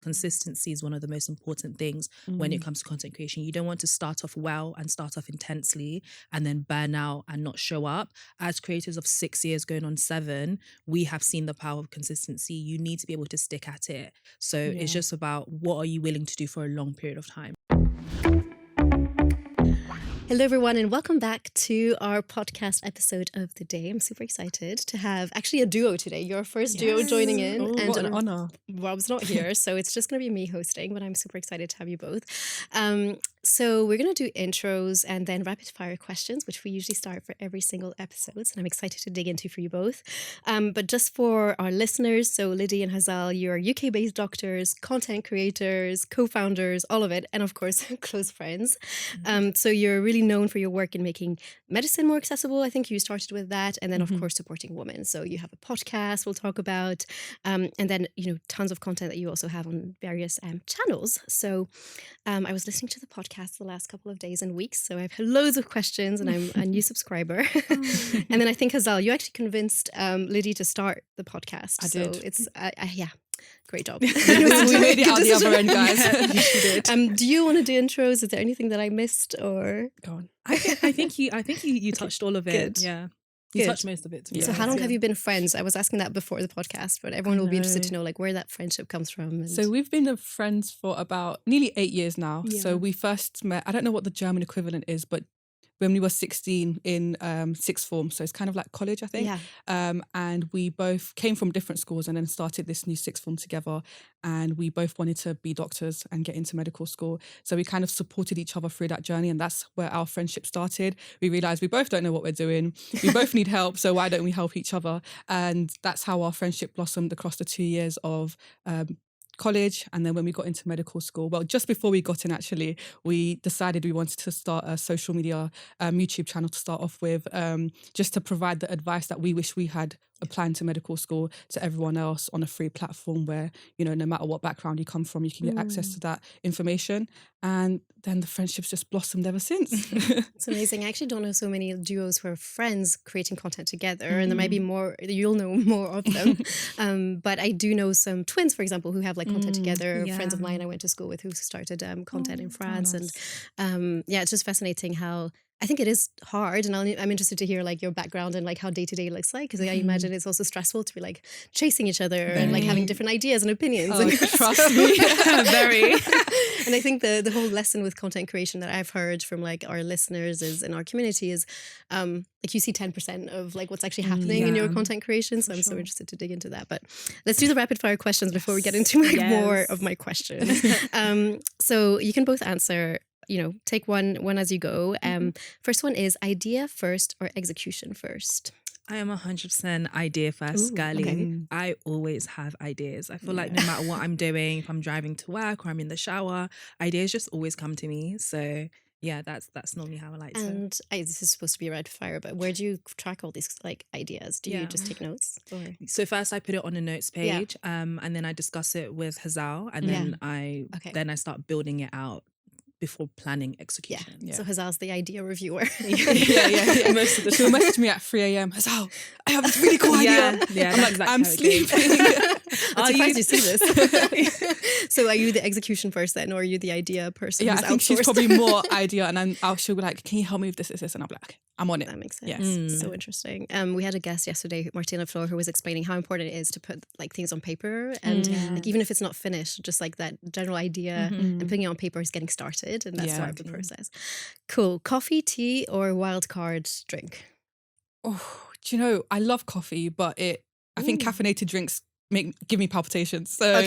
consistency is one of the most important things when it comes to content creation. You don't want to start off well and start off intensely and then burn out and not show up. As creators of 6 years going on 7, we have seen the power of consistency. You need to be able to stick at it. So it's just about what are you willing to do for a long period of time. Hello, everyone, and welcome back to our podcast episode of the day. I'm super excited to have actually a duo today. Your first duo joining in. Oh, and what an honor. Rob's not here, so it's just going to be me hosting, but I'm super excited to have you both. So we're going to do intros and then rapid fire questions, which we usually start for every single episode. And I'm excited to dig into for you both. But just for our listeners, so Lydie and Hazal, you're UK-based doctors, content creators, co-founders, all of it, and of course, close friends. So you're really known for your work in making medicine more accessible. I think you started with that. And then, of course, supporting women. So you have a podcast we'll talk about. And then, tons of content that you also have on various channels. So I was listening to the podcast the last couple of days and weeks. So I've had loads of questions and I'm a new subscriber. And then I think, Hazal, you actually convinced Lydie to start the podcast. I did. So it's, great job. We made it out the other end, guys. Yeah, you did. Do you want to do intros? Is there anything that I missed or? Go on. I think you touched all of it. Good. Yeah. You Good. touched most of it. To be So honest. how long have you been friends? I was asking that before the podcast, but everyone will be interested to know where that friendship comes from. And... So we've been friends for about nearly 8 years now. Yeah. So we first met, I don't know what the German equivalent is, but when we were 16 in sixth form. So it's kind of like college, I think. Yeah. And we both came from different schools and then started this new sixth form together. And we both wanted to be doctors and get into medical school. So we kind of supported each other through that journey. And that's where our friendship started. We realized we both don't know what we're doing. We both need help. So why don't we help each other? And that's how our friendship blossomed across the 2 years of college. And then when we got into medical school, well, just before we got in, actually, we decided we wanted to start a social media YouTube channel to start off with, just to provide the advice that we wish we had applying to medical school to everyone else on a free platform where, no matter what background you come from, you can get access to that information. And then the friendship's just blossomed ever since. It's amazing. I actually don't know so many duos who are friends creating content together, and there might be more, you'll know more of them. But I do know some twins, for example, who have content together, friends of mine I went to school with who started content in France. Nice. And it's just fascinating how I think it is hard, and I'm interested to hear your background and how day-to-day looks like, because I imagine it's also stressful to be chasing each other and having different ideas and opinions. Oh, trust me. Very. And I think the whole lesson with content creation that I've heard from our listeners is in our community is you see 10% of what's actually happening in your content creation. So I'm so interested to dig into that. But let's do the rapid fire questions before we get into more of my questions. So you can both answer. Take one as you go. First one is idea first or execution first? I am 100% idea first, girly. Okay. I always have ideas. I feel like no matter what I'm doing, if I'm driving to work or I'm in the shower, ideas just always come to me. So yeah, that's normally how I like to. And this is supposed to be a rapid fire, but where do you track all these ideas? Do you just take notes? Or? So first I put it on a notes page, and then I discuss it with Hazal, and then I start building it out before planning execution. Yeah. So Hazal's the idea reviewer. Yeah. Most of the she'll message me at 3 a.m. Hazal, I have this really cool idea. Yeah, I'm exactly I'm sleeping. I'm surprised you see this. So are you the execution person or are you the idea person? Yeah, who's I think she's outsourced? probably more idea, and she'll be like, can you help me with this, and I'll be like, I'm on it. That makes sense. Yes. So interesting. We had a guest yesterday, Martina Flor, who was explaining how important it is to put things on paper, and even if it's not finished, just that general idea and putting it on paper is getting started, and that's part of the process. Cool. Coffee, tea, or wild card drink? Oh, do you know, I love coffee, but I think caffeinated drinks give me palpitations. So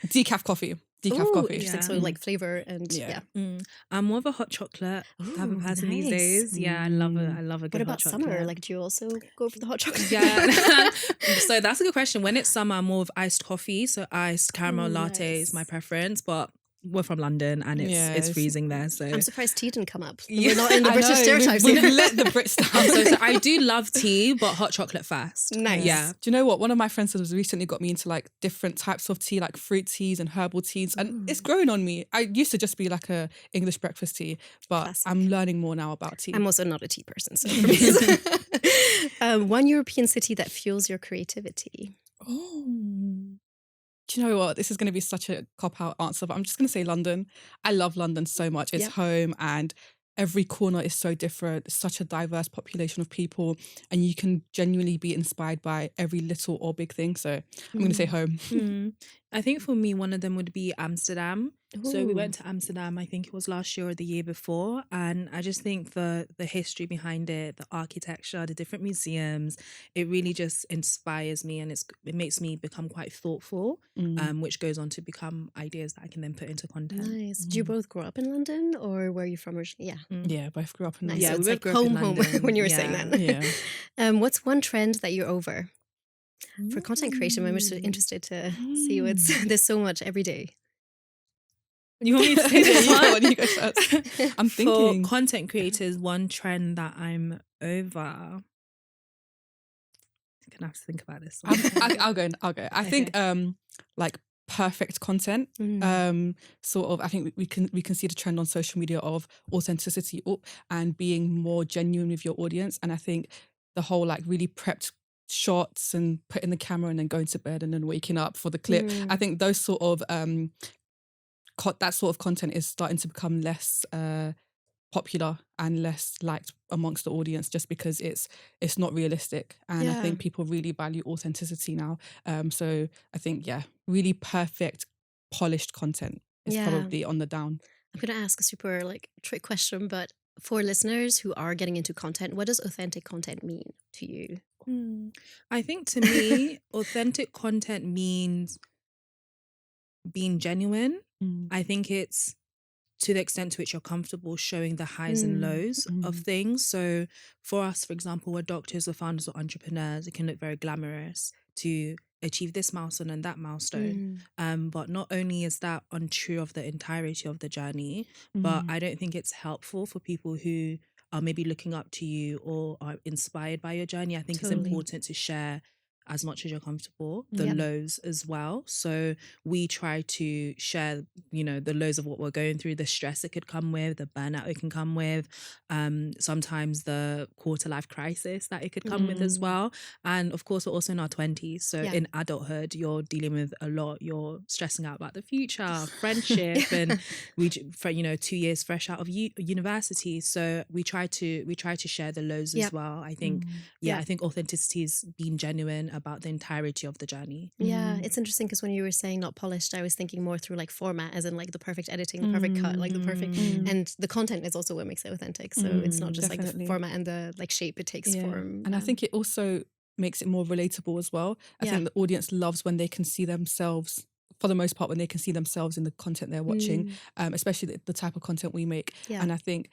decaf coffee. Decaf coffee. Interesting. So flavor and I'm more of a hot chocolate type of person these days. Yeah, I love it. I love a good hot chocolate. What about summer? Do you also go for the hot chocolate? Yeah. So that's a good question. When it's summer, I'm more of iced coffee. So iced caramel latte is my preference, but we're from London and it's freezing there. So I'm surprised tea didn't come up. We're not in the British stereotypes. We've let the Brits down. So I do love tea, but hot chocolate first. Nice. Yeah. Do you know what? One of my friends has recently got me into different types of tea, like fruit teas and herbal teas, and it's growing on me. I used to just be a English breakfast tea, but classic. I'm learning more now about tea. I'm also not a tea person, so for me, one European city that fuels your creativity. Oh, Do you know what? This is going to be such a cop-out answer, but I'm just going to say London. I love London so much. It's Yep. home, and every corner is so different. It's such a diverse population of people, and you can genuinely be inspired by every little or big thing. So I'm going to say home. I think for me, one of them would be Amsterdam. So we Ooh. went to Amsterdam, I think it was last year or the year before. And I just think the history behind it, the architecture, the different museums, it really just inspires me, and it makes me become quite thoughtful, which goes on to become ideas that I can then put into content. Nice. Did you both grow up in London, or where are you from originally? Yeah. Yeah, both grew up in Nice. Yeah, So we it's both like grew up in home London. when you were Yeah. saying that. Yeah. What's one trend that you're over for content creation? I'm just interested to see what's there's so much every day. You want me to say this Yeah, one? you go first. I'm For thinking. content creators, one trend that I'm over. I'm gonna have to think about this one. I'll go. I think like perfect content. Sort of. I think we can see the trend on social media of authenticity up and being more genuine with your audience. And I think the whole like really prepped shots and putting the camera and then going to bed and then waking up for the clip. I think those sort of that sort of content is starting to become less popular and less liked amongst the audience, just because it's not realistic. And I think people really value authenticity now. So I think really perfect, polished content is probably on the down. I'm gonna ask a super like trick question, but for listeners who are getting into content, what does authentic content mean to you? I think to me, authentic content means being genuine. I think it's to the extent to which you're comfortable showing the highs and lows of things. So for us, for example, we're doctors or founders or entrepreneurs. It can look very glamorous to achieve this milestone and that milestone. But not only is that untrue of the entirety of the journey, but I don't think it's helpful for people who are maybe looking up to you or are inspired by your journey. I think it's important to share as much as you're comfortable, the lows as well. So we try to share, the lows of what we're going through, the stress it could come with, the burnout it can come with, sometimes the quarter life crisis that it could come with as well. And of course, we're also in our 20s. So in adulthood, you're dealing with a lot. You're stressing out about the future, friendship, and we, for 2 years fresh out of university. So we try to share the lows as well. I think, I think authenticity is being genuine about the entirety of the journey. Yeah, it's interesting because when you were saying not polished, I was thinking more through like format, as in like the perfect editing, the perfect cut, like the perfect, and the content is also what makes it authentic. So it's not just like the format and the like shape it takes form. And I think it also makes it more relatable as well. I think the audience loves when they can see themselves, for the most part, when they can see themselves in the content they're watching, especially the type of content we make. And I think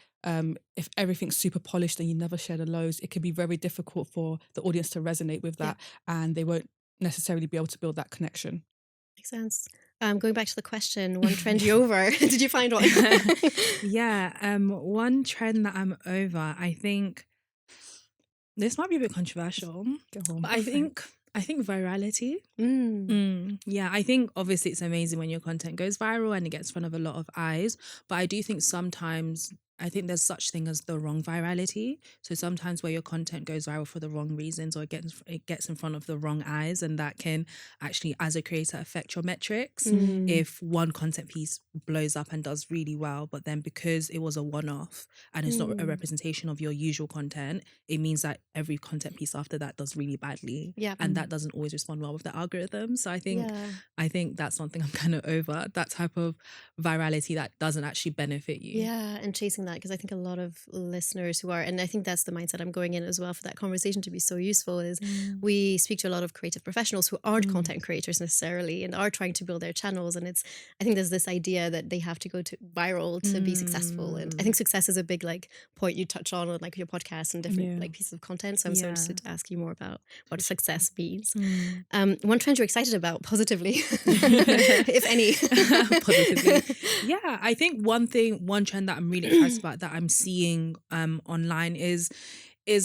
if everything's super polished and you never share the lows, it can be very difficult for the audience to resonate with that, and they won't necessarily be able to build that connection. Makes sense. Going back to the question, one trend you over, did you find one? One trend that I'm over, I think this might be a bit controversial, but I think virality. Yeah, I think obviously it's amazing when your content goes viral and it gets in front of a lot of eyes, but I do think sometimes there's such thing as the wrong virality. So sometimes where your content goes viral for the wrong reasons, or it gets in front of the wrong eyes, and that can actually, as a creator, affect your metrics. If one content piece blows up and does really well, but then because it was a one-off and it's not a representation of your usual content, it means that every content piece after that does really badly. And that doesn't always respond well with the algorithm. So I think that's something I'm kind of over, that type of virality that doesn't actually benefit you. Yeah, and chasing that, because I think a lot of listeners who are, and I think that's the mindset I'm going in as well for that conversation to be so useful, is we speak to a lot of creative professionals who aren't content creators necessarily and are trying to build their channels, and I think there's this idea that they have to go to viral to be successful, and I think success is a big like point you touch on with like your podcast and different like pieces of content. So I'm so interested to ask you more about what success means. One trend you're excited about positively, if any. Positively. Yeah, I think one trend that I'm really excited about that I'm seeing online is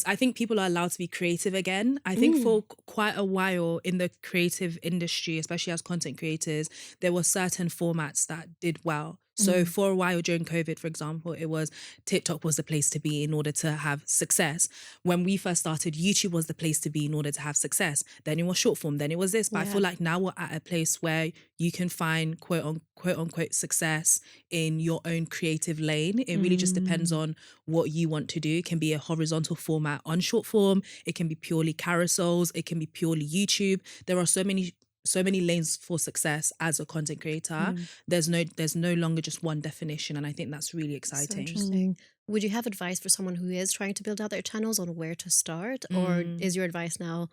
I think people are allowed to be creative again. I think for quite a while in the creative industry, especially as content creators, there were certain formats that did well. So for a while during COVID, for example, it was TikTok was the place to be in order to have success. When we first started, YouTube was the place to be in order to have success. Then it was short form, then it was this. But I feel like now we're at a place where you can find quote unquote success in your own creative lane. It really just depends on what you want to do. It can be a horizontal format on short form. It can be purely carousels. It can be purely YouTube. There are so many lanes for success as a content creator. There's no longer just one definition, and I think that's really So exciting. interesting. Would you have advice for someone who is trying to build out their channels on where to start, or is your advice now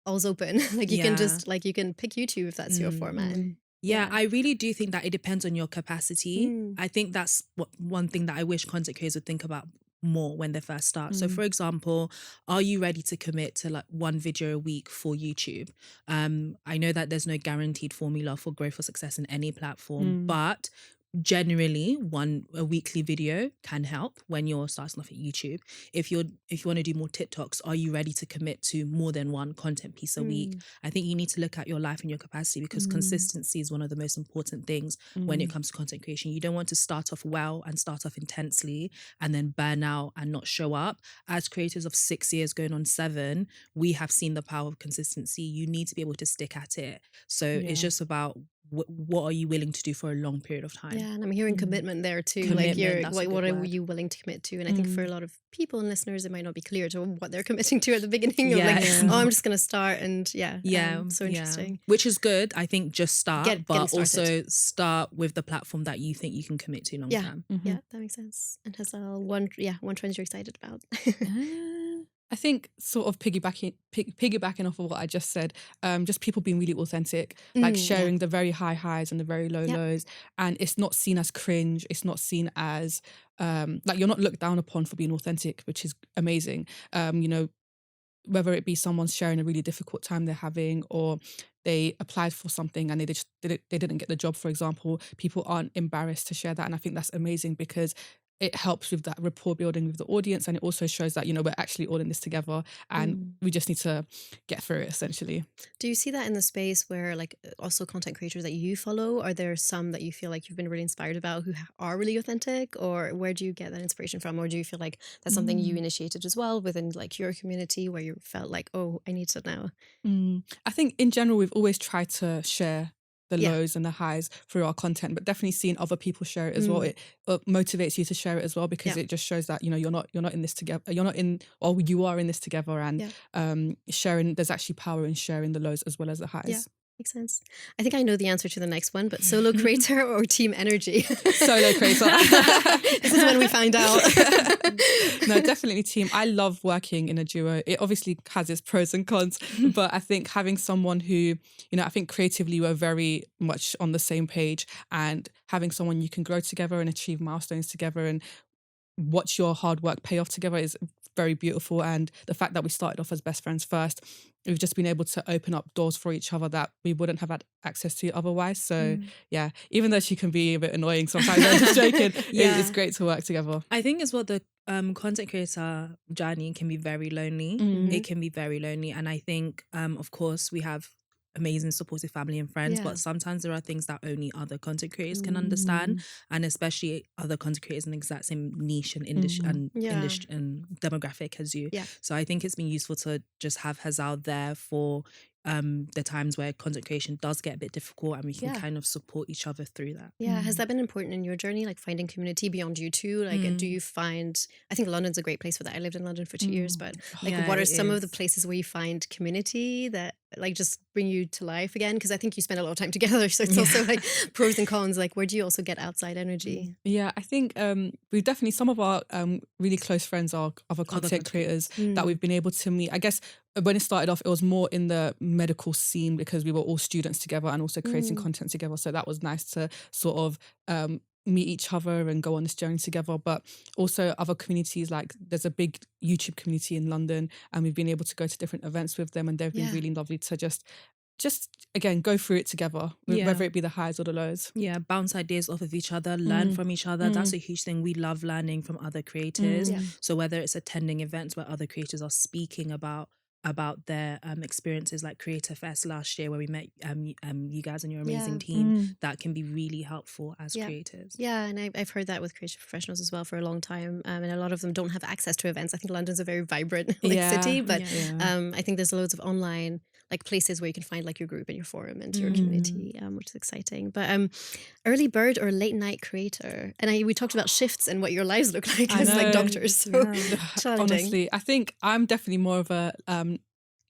all's open? Like you can just you can pick YouTube if that's your format. Yeah, I really do think that it depends on your capacity. I think that's one thing that I wish content creators would think about more when they first start. So for example, are you ready to commit to like one video a week for YouTube? I know that there's no guaranteed formula for growth or success in any platform, but generally a weekly video can help when you're starting off at YouTube. If you want to do more TikToks, are you ready to commit to more than one content piece a week? I think you need to look at your life and your capacity, because consistency is one of the most important things when it comes to content creation. You don't want to start off well and start off intensely and then burn out and not show up. As creators of 6 years going on 7, we have seen the power of consistency. You need to be able to stick at it. So it's just about what are you willing to do for a long period of time? Yeah, and I'm hearing commitment there too. Commitment, like that's a good what are word. you willing to commit to? And I think for a lot of people and listeners, it might not be clear to what they're committing to at the beginning. Yeah, Of like, it's oh, not. I'm just going to start, and so interesting. Which is good. I think just start, Getting but started. also start with the platform that you think you can commit to long term. Yeah, that makes sense. And Hazal, one trend you're excited about. I think sort of piggybacking off of what I just said, just people being really authentic, like sharing the very high highs and the very low lows, and it's not seen as cringe. It's not seen as like you're not looked down upon for being authentic, which is amazing. Whether it be someone's sharing a really difficult time they're having, or they applied for something and they didn't get the job, for example, people aren't embarrassed to share that, and I think that's amazing because it helps with that rapport building with the audience, and it also shows that we're actually all in this together, and we just need to get through it, essentially. Do you see that in the space where also content creators that you follow, are there some that you feel like you've been really inspired about who are really authentic, or where do you get that inspiration from, or do you feel like that's something you initiated as well within your community where you felt like, oh, I need to now? I think in general we've always tried to share the lows and the highs through our content, but definitely seeing other people share it as well, it motivates you to share it as well, because it just shows that you're not in this together, you are in this together, and sharing, there's actually power in sharing the lows as well as the highs. Makes sense. I think I know the answer to the next one, but solo creator or team energy? Solo creator. This is when we find out. No, definitely team. I love working in a duo. It obviously has its pros and cons, but I think having someone who, I think creatively we're very much on the same page, and having someone you can grow together and achieve milestones together and watch your hard work pay off together is very beautiful. And the fact that we started off as best friends first, we've just been able to open up doors for each other that we wouldn't have had access to otherwise. So yeah, even though she can be a bit annoying sometimes, I'm just joking, it's great to work together. I think as well, the content creator journey can be very lonely. It can be very lonely, and I think of course we have amazing supportive family and friends, but sometimes there are things that only other content creators can understand, and especially other content creators in the exact same niche and industry and demographic as you. So I think it's been useful to just have Hazal there for the times where content creation does get a bit difficult, and we can kind of support each other through that. Has that been important in your journey, like finding community beyond you two? Like do you find, I think London's a great place for that. I lived in London for 2 years, but what are some of the places where you find community that just bring you to life again? Because I think you spend a lot of time together, so it's also pros and cons. Where do you also get outside energy? Yeah, I think we've definitely, some of our really close friends are other content creators that we've been able to meet. I guess when it started off, it was more in the medical scene because we were all students together and also creating content together. So that was nice to sort of meet each other and go on this journey together. But also other communities, like there's a big YouTube community in London, and we've been able to go to different events with them, and they've been really lovely to just again go through it together, whether it be the highs or the lows. Bounce ideas off of each other, learn from each other. That's a huge thing. We love learning from other creators. So whether it's attending events where other creators are speaking about about their experiences like Creator Fest last year, where we met you guys and your Yeah. amazing team. That can be really helpful as Yeah. creators. Yeah, and I've heard that with creative professionals as well for a long time, and a lot of them don't have access to events. I think London's a very vibrant city, but Yeah. I think there's loads of online like places where you can find like your group and your forum and your community, which is exciting. But early bird or late night creator, and we talked about shifts and what your lives look like I as like know. doctors. So challenging. Honestly, I think I'm definitely more of a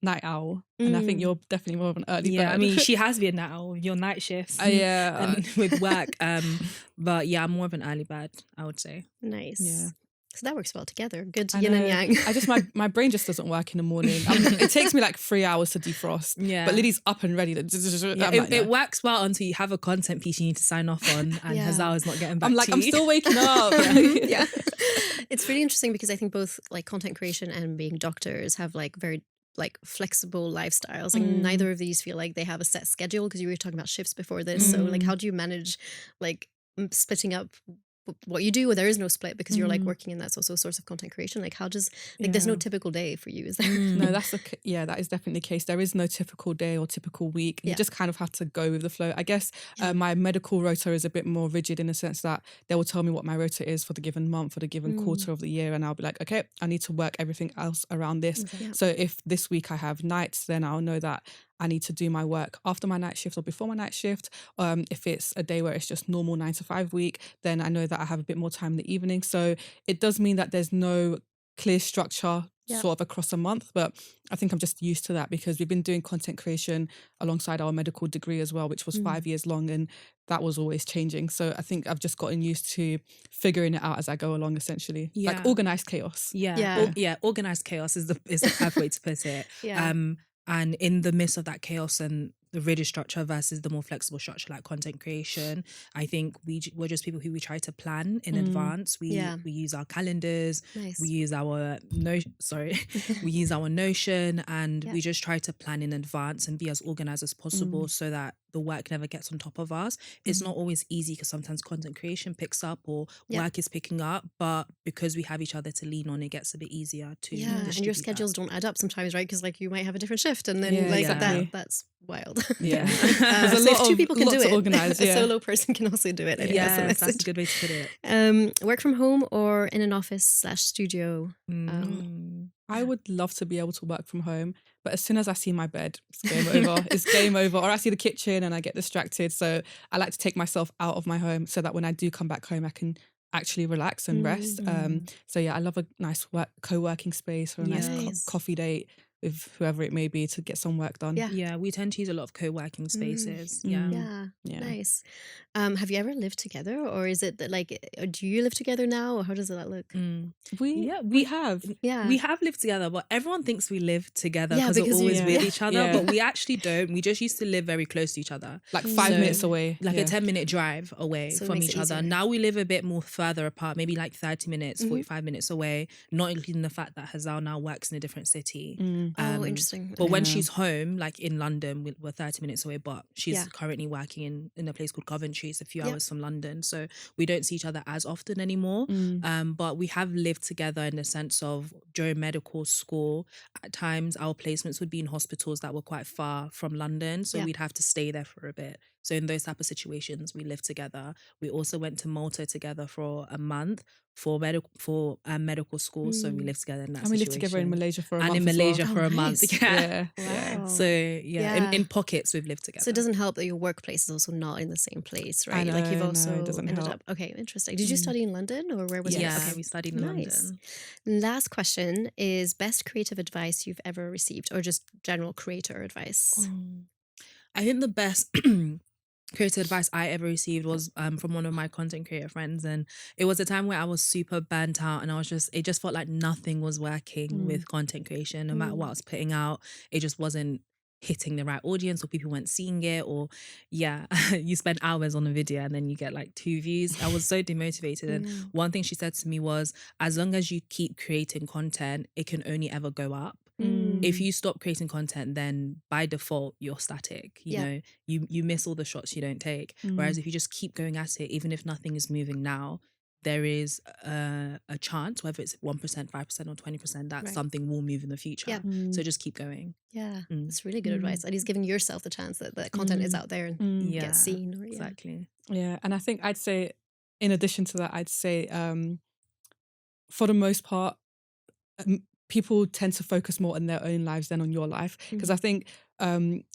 night owl, and I think you're definitely more of an early bird. Yeah, I mean, she has been now your night shifts. Yeah, and with work. But yeah, I'm more of an early bird, I would say. Nice. Yeah. So that works well together. Good I yin and know. yang. I just my brain just doesn't work in the morning. It takes me like 3 hours to defrost. Yeah. But Lydie's up and ready. It works well until you have a content piece you need to sign off on, and Hazal is not getting back I'm like, to I'm you. still waking up. Yeah. It's really interesting because I think both like content creation and being doctors have like very like flexible lifestyles. Like neither of these feel like they have a set schedule, because you were talking about shifts before this. So like how do you manage like splitting up what you do, or there is no split because you're like working, and that's also a source of content creation? Like how does like there's no typical day for you, is there? No, that is definitely the case. There is no typical day or typical week. You just kind of have to go with the flow. I guess my medical rota is a bit more rigid in the sense that they will tell me what my rota is for the given month, for the given quarter of the year, and I'll be like, okay, I need to work everything else around this. So if this week I have nights, then I'll know that I need to do my work after my night shift or before my night shift. If it's a day where it's just normal 9 to 5 week, then I know that I have a bit more time in the evening. So it does mean that there's no clear structure sort of across a month, but I think I'm just used to that because we've been doing content creation alongside our medical degree as well, which was 5 years long, and that was always changing. So I think I've just gotten used to figuring it out as I go along, essentially. Like organized chaos. Organized chaos is the perfect way to put it. And in the midst of that chaos and the rigid structure versus the more flexible structure like content creation, I think we're just people who we try to plan in advance. We use our calendars, we use our we use our Notion, and we just try to plan in advance and be as organized as possible so that the work never gets on top of us. It's not always easy because sometimes content creation picks up or work is picking up, but because we have each other to lean on, it gets a bit easier to and your schedules don't add up sometimes, right? Because like you might have a different shift, and then that's wild. Yeah. So if two people can do it, organize, a solo person can also do it. I think that's a good way to put it. Work from home or in an office / studio? I would love to be able to work from home, but as soon as I see my bed, it's game over. It's game over. Or I see the kitchen and I get distracted. So I like to take myself out of my home so that when I do come back home, I can actually relax and rest. So yeah, I love a nice co-working space or a nice coffee date with whoever it may be to get some work done. Yeah, we tend to use a lot of co-working spaces. Nice. Have you ever lived together, or is it that like do you live together now, or how does that look? We have we have lived together, but everyone thinks we live together because we're always with each other, but we actually don't. We just used to live very close to each other, like 5 minutes away, like a 10-minute drive away from each other. Now we live a bit more further apart, maybe like 30 minutes 45 minutes away, not including the fact that Hazal now works in a different city. Interesting. But when she's home, like in London, we're 30 minutes away, but she's currently working in a place called Coventry. It's a few hours from London. So we don't see each other as often anymore. But we have lived together in the sense of during medical school, at times our placements would be in hospitals that were quite far from London. So we'd have to stay there for a bit. So in those type of situations, we lived together. We also went to Malta together for a month for medical school. So we lived together in that situation. And we lived together in Malaysia for a month. And in Malaysia well. for a month. Yeah. Wow. So in pockets we've lived together. So it doesn't help that your workplace is also not in the same place, right? I know, like you've also it doesn't ended help. up. Okay, interesting. Did you study in London, or where was it? Okay, we studied in London. Last question is best creative advice you've ever received, or just general creator advice? I think the best creative advice I ever received was from one of my content creator friends, and it was a time where I was super burnt out, and it just felt like nothing was working with content creation. No matter what I was putting out, it just wasn't hitting the right audience, or people weren't seeing it, or you spend hours on a video and then you get like 2 views. I was so demotivated. And one thing she said to me was, as long as you keep creating content, it can only ever go up. If you stop creating content, then by default you're static. You know, you miss all the shots you don't take. Whereas if you just keep going at it, even if nothing is moving now, there is a chance, whether it's 1%, 5%, or 20%, that Right. something will move in the future. Yeah. So just keep going. Yeah, Mm. that's really good advice. And he's giving yourself the chance that the content is out there and Yeah, gets seen. Or, exactly. Yeah, and I think I'd say, in addition to that, I'd say for the most part, people tend to focus more on their own lives than on your life. Because I think,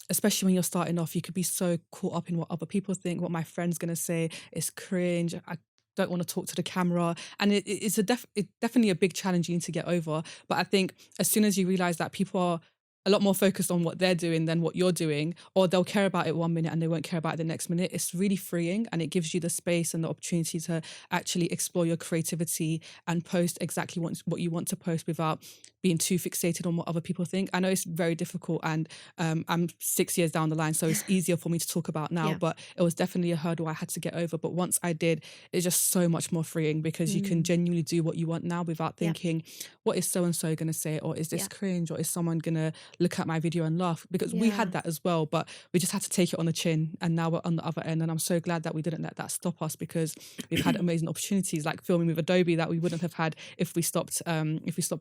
especially when you're starting off, you could be so caught up in what other people think, what my friend's going to say is cringe. I don't want to talk to the camera. And it's definitely a big challenge you need to get over. But I think as soon as you realize that people are a lot more focused on what they're doing than what you're doing, or they'll care about it 1 minute and they won't care about it the next minute, it's really freeing, and it gives you the space and the opportunity to actually explore your creativity and post exactly what you want to post without being too fixated on what other people think. I know it's very difficult, and I'm 6 years down the line, so it's easier for me to talk about now, but it was definitely a hurdle I had to get over. But once I did, it's just so much more freeing, because you can genuinely do what you want now without thinking, what is so-and-so going to say, or is this cringe, or is someone going to look at my video and laugh? Because we had that as well, but we just had to take it on the chin, and now we're on the other end. And I'm so glad that we didn't let that stop us, because we've had amazing opportunities like filming with Adobe that we wouldn't have had if we stopped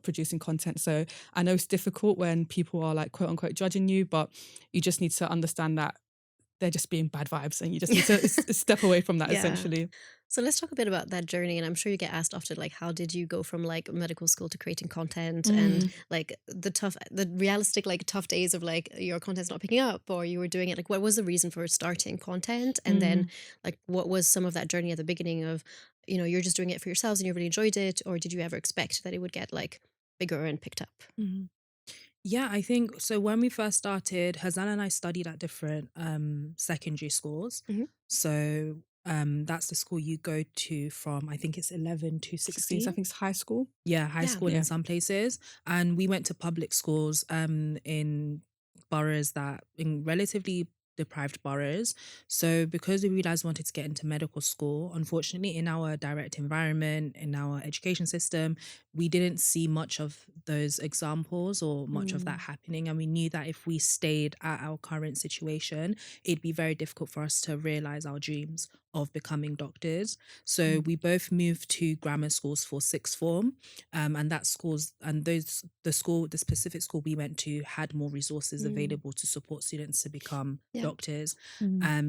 producing content. So I know it's difficult when people are like quote unquote judging you, but you just need to understand that they're just being bad vibes, and you just need to step away from that essentially. So let's talk a bit about that journey. And I'm sure you get asked often, like, how did you go from like medical school to creating content, and like the realistic, like tough days of like your content's not picking up, or you were doing it. Like, what was the reason for starting content? And then like, what was some of that journey at the beginning of, you're just doing it for yourselves and you really enjoyed it? Or did you ever expect that it would get like bigger and picked up? Yeah, I think so. When we first started, Hazal and I studied at different secondary schools. So that's the school you go to from, I think it's 11 to 16. So I think it's high school. Yeah, high school in some places. And we went to public schools in boroughs in relatively deprived boroughs. So because we realized we wanted to get into medical school, unfortunately in our direct environment, in our education system, we didn't see much of those examples or much of that happening. And we knew that if we stayed at our current situation, it'd be very difficult for us to realize our dreams of becoming doctors. So we both moved to grammar schools for sixth form, and that schools and the specific school we went to had more resources available to support students to become doctors.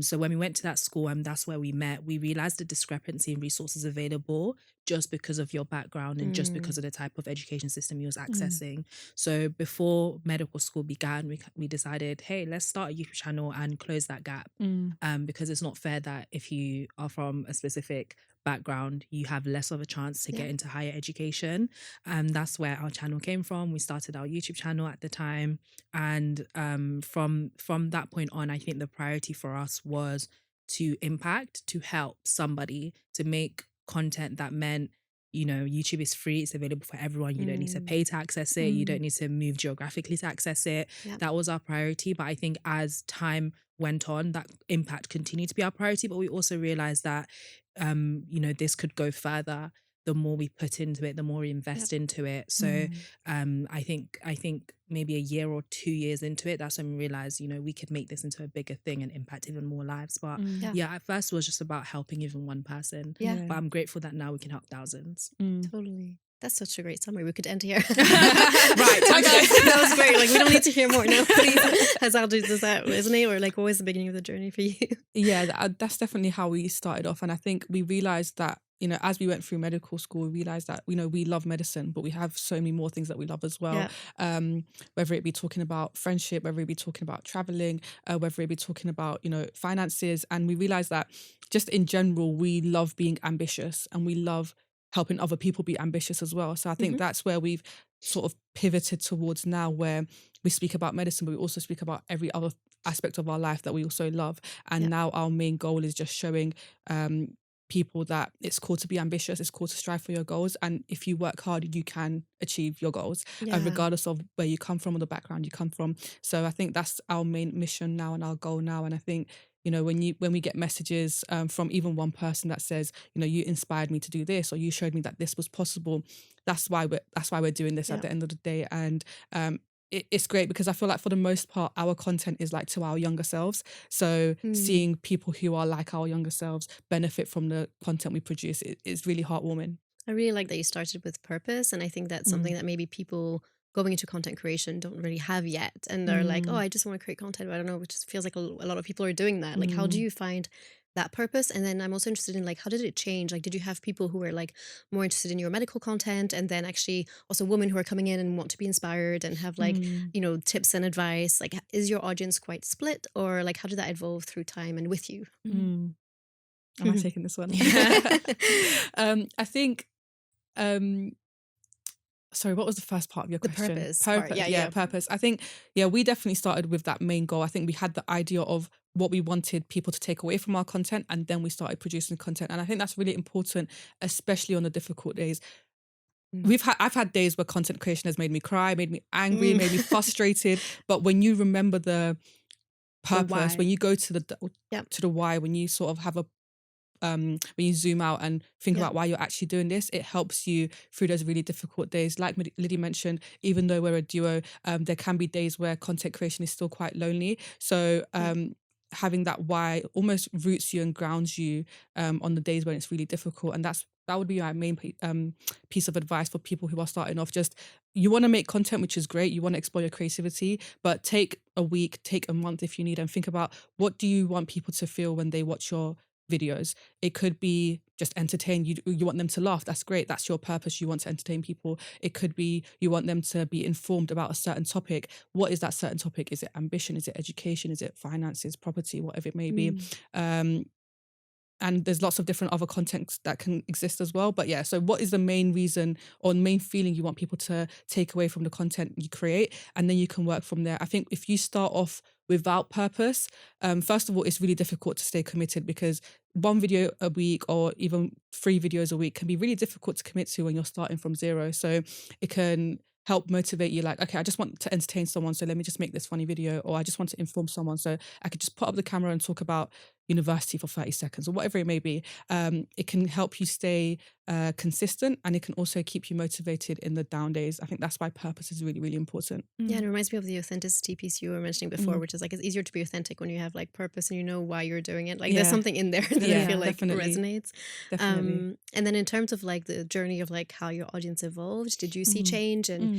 So when we went to that school, and that's where we met, we realized the discrepancy in resources available just because of your background and just because of the type of education system you was accessing. So before medical school began, we decided, hey, let's start a YouTube channel and close that gap, because it's not fair that if you are from a specific background, you have less of a chance to get into higher education. That's where our channel came from. We started our YouTube channel at the time, and from that point on, I think the priority for us was to impact, to help somebody, to make content that meant, YouTube is free, it's available for everyone. You don't need to pay to access it. You don't need to move geographically to access it. That was our priority. But I think as time went on, that impact continued to be our priority. But we also realized that, this could go further. The more we put into it, the more we invest into it. So I think maybe a year or 2 years into it, that's when we realized, we could make this into a bigger thing and impact even more lives. But at first it was just about helping even one person. But I'm grateful that now we can help thousands. Totally. That's such a great summary. We could end here. Right. That was great. Like, we don't need to hear more. No, please. Hazal, does that resonate? Or like, what was the beginning of the journey for you? Yeah, that's definitely how we started off. And I think we realized that, as we went through medical school, we realized that, we love medicine, but we have so many more things that we love as well. Whether it be talking about friendship, whether it be talking about traveling, whether it be talking about, finances. And we realized that just in general, we love being ambitious, and we love helping other people be ambitious as well. So I think that's where we've sort of pivoted towards now, where we speak about medicine, but we also speak about every other aspect of our life that we also love. And now our main goal is just showing people that it's cool to be ambitious, it's cool to strive for your goals, and if you work hard, you can achieve your goals, regardless of where you come from or the background you come from. So I think that's our main mission now and our goal now. And I think, when we get messages from even one person that says, you inspired me to do this, or you showed me that this was possible, that's why we're doing this at the end of the day. And it's great because I feel like for the most part, our content is like to our younger selves. So seeing people who are like our younger selves benefit from the content we produce is really heartwarming. I really like that you started with purpose. And I think that's something that maybe people going into content creation don't really have yet. And they're like, oh, I just want to create content, but I don't know, it just feels like a lot of people are doing that. Like, how do you find that purpose? And then I'm also interested in like, how did it change? Like, did you have people who were like more interested in your medical content, and then actually also women who are coming in and want to be inspired and have like, you know, tips and advice? Like, is your audience quite split, or like, how did that evolve through time and with you? Am I taking this one? I think sorry, what was the first part of your The question? purpose part. Yeah. Purpose. I think, we definitely started with that main goal. I think we had the idea of what we wanted people to take away from our content, and then we started producing content. And I think that's really important, especially on the difficult days. I've had days where content creation has made me cry, made me angry, made me frustrated. But when you remember the purpose, why. when you go to the why, when you sort of have when you zoom out and think about why you're actually doing this, it helps you through those really difficult days. Like Lydie mentioned, even though we're a duo, there can be days where content creation is still quite lonely. So having that why almost roots you and grounds you on the days when it's really difficult. And that would be my main piece of advice for people who are starting off. Just, you want to make content, which is great. You want to explore your creativity, but take a week, take a month if you need, and think about, what do you want people to feel when they watch your videos? It could be just entertain. You want them to laugh. That's great. That's your purpose. You want to entertain people. It could be you want them to be informed about a certain topic. What is that certain topic? Is it ambition? Is it education? Is it finances, property, whatever it may be? And there's lots of different other contents that can exist as well. But so what is the main reason or main feeling you want people to take away from the content you create? And then you can work from there. I think if you start off without purpose, first of all, it's really difficult to stay committed, because one video a week or even 3 videos a week can be really difficult to commit to when you're starting from zero. So it can help motivate you, like, okay, I just want to entertain someone, so let me just make this funny video, or I just want to inform someone, so I could just put up the camera and talk about university for 30 seconds or whatever it may be. It can help you stay consistent, and it can also keep you motivated in the down days. I think that's why purpose is really, really important. Yeah, and it reminds me of the authenticity piece you were mentioning before, which is like, it's easier to be authentic when you have like purpose and you know why you're doing it. Like there's something in there that I feel like resonates. Definitely. And then in terms of like the journey of like how your audience evolved, did you see change? And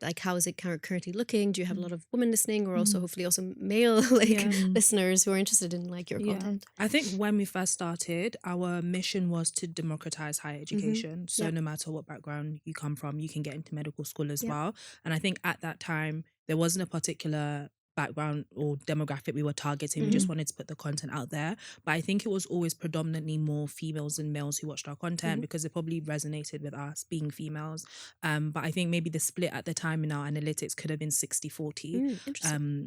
like, how is it currently looking? Do you have a lot of women listening, or also hopefully also male listeners who are interested in like your content? I think when we first started, our mission was to democratize higher education. So no matter what background you come from, you can get into medical school as well. And I think at that time, there wasn't a particular background or demographic we were targeting. We just wanted to put the content out there. But I think it was always predominantly more females than males who watched our content, because it probably resonated with us being females. But I think maybe the split at the time in our analytics could have been 60-40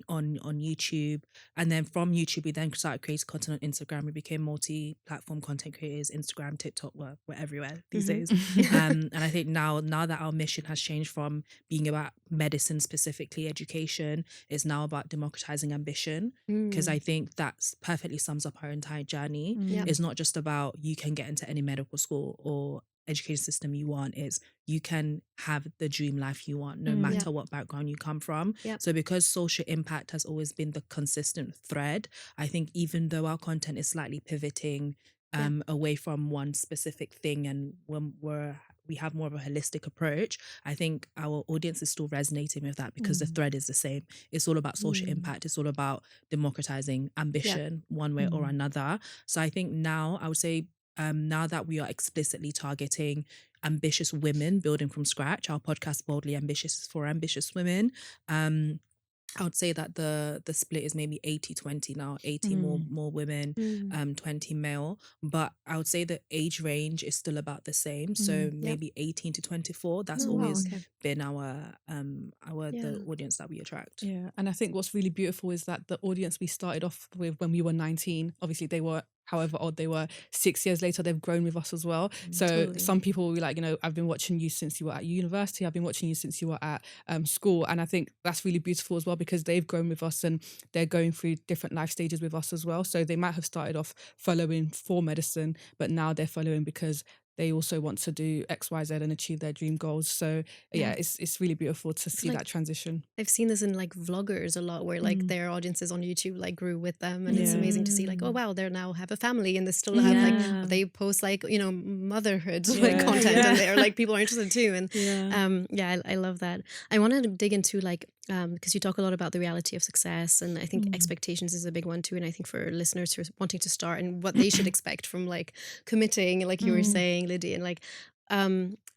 on YouTube. And then from YouTube, we then started creating content on Instagram. We became multi-platform content creators. Instagram, TikTok, we're everywhere these days. And I think now that our mission has changed from being about medicine, specifically education, it's now about democratizing ambition, because I think that perfectly sums up our entire journey. It's not just about you can get into any medical school or education system you want. It's you can have the dream life you want, no matter what background you come from. So because social impact has always been the consistent thread, I think even though our content is slightly pivoting away from one specific thing, and when we have more of a holistic approach, I think our audience is still resonating with that, because the thread is the same. It's all about social impact. It's all about democratizing ambition one way or another. So I think now, I would say, now that we are explicitly targeting ambitious women building from scratch, our podcast Boldly Ambitious is for ambitious women. I would say that the split is maybe 80-20 now, 80 more women, 20 male. But I would say the age range is still about the same. So maybe 18 to 24. That's always been our the audience that we attract. Yeah. And I think what's really beautiful is that the audience we started off with when we were 19, obviously they were however old they were, 6 years later, they've grown with us as well. So some people will be like, I've been watching you since you were at university. I've been watching you since you were at school. And I think that's really beautiful as well, because they've grown with us and they're going through different life stages with us as well. So they might have started off following for medicine, but now they're following because they also want to do X, Y, Z and achieve their dream goals. So yeah, it's really beautiful to see like- that transition. I've seen this in like vloggers a lot, where like their audiences on YouTube like grew with them, and it's Yeah. amazing to see like, oh wow, they now have a family, and they still have like they post like motherhood like Yeah. content, and they're like people are interested too, and Yeah. I love that. I wanted to dig into like because you talk a lot about the reality of success, and I think expectations is a big one too, and I think for listeners who are wanting to start and what they should expect from like committing, like you were saying, Lydie, and like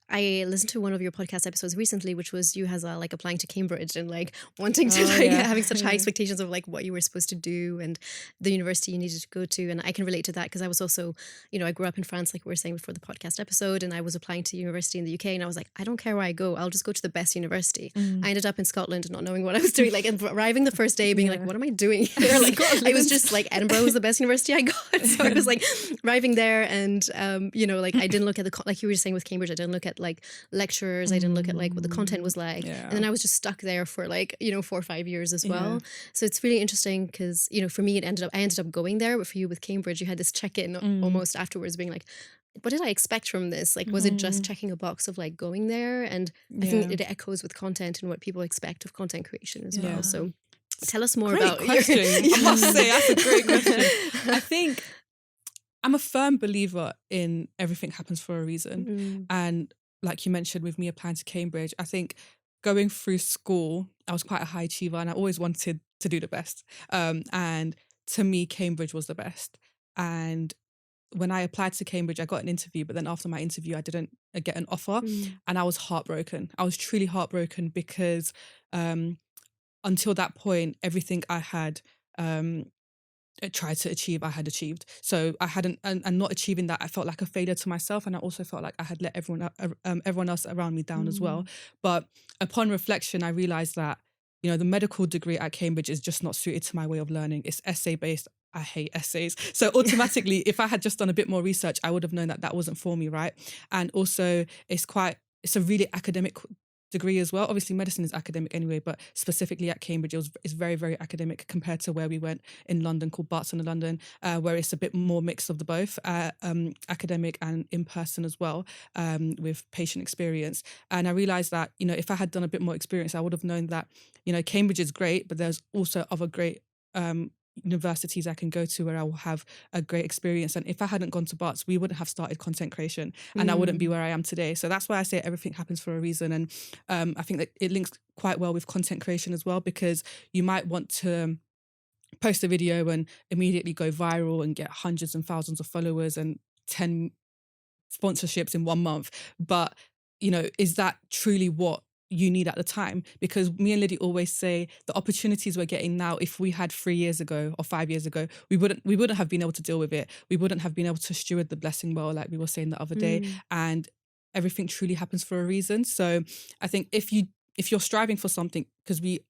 I listened to one of your podcast episodes recently, which was you, Hazal, like applying to Cambridge and like wanting to having such high expectations of like what you were supposed to do and the university you needed to go to. And I can relate to that because I was also, I grew up in France, like we were saying before the podcast episode, and I was applying to university in the UK, and I was like, I don't care where I go, I'll just go to the best university. I ended up in Scotland not knowing what I was doing, like arriving the first day being like, what am I doing here? Like I was just like, Edinburgh was the best university I got. So I was like arriving there, and like I didn't look at like you were saying with Cambridge, I didn't look at like lectures, I didn't look at like what the content was like, and then I was just stuck there for like 4 or 5 years as well. So it's really interesting because for me I ended up going there, but for you with Cambridge you had this check-in almost afterwards being like, what did I expect from this? Like, was it just checking a box of like going there? And I think it echoes with content and what people expect of content creation as well. So tell us more about question. I must say that's a great question. I think I'm a firm believer in everything happens for a reason. And like you mentioned with me applying to Cambridge, I think going through school, I was quite a high achiever and I always wanted to do the best. And to me, Cambridge was the best. And when I applied to Cambridge, I got an interview, but then after my interview, I didn't get an offer. And I was heartbroken. I was truly heartbroken because until that point, everything I had tried to achieve, I had achieved. So I hadn't, and not achieving that, I felt like a failure to myself, and I also felt like I had let everyone else around me down as well. But upon reflection, I realized that the medical degree at Cambridge is just not suited to my way of learning. It's essay based. I hate essays. So automatically, if I had just done a bit more research, I would have known that that wasn't for me, right? And also, it's a really academic degree as well. Obviously medicine is academic anyway, but specifically at Cambridge it's very, very academic compared to where we went in London called Barton in London, where it's a bit more mix of the both, academic and in person as well, with patient experience. And I realized that if I had done a bit more experience, I would have known that Cambridge is great, but there's also other great universities I can go to where I will have a great experience. And if I hadn't gone to Barts, we wouldn't have started content creation, and I wouldn't be where I am today. So that's why I say everything happens for a reason. And I think that it links quite well with content creation as well, because you might want to post a video and immediately go viral and get hundreds and thousands of followers and 10 sponsorships in 1 month. But is that truly what you need at the time? Because me and Lydie always say the opportunities we're getting now, if we had 3 years ago or 5 years ago, we wouldn't have been able to deal with it. We wouldn't have been able to steward the blessing well, like we were saying the other day. And everything truly happens for a reason. So I think if you're striving for something, because we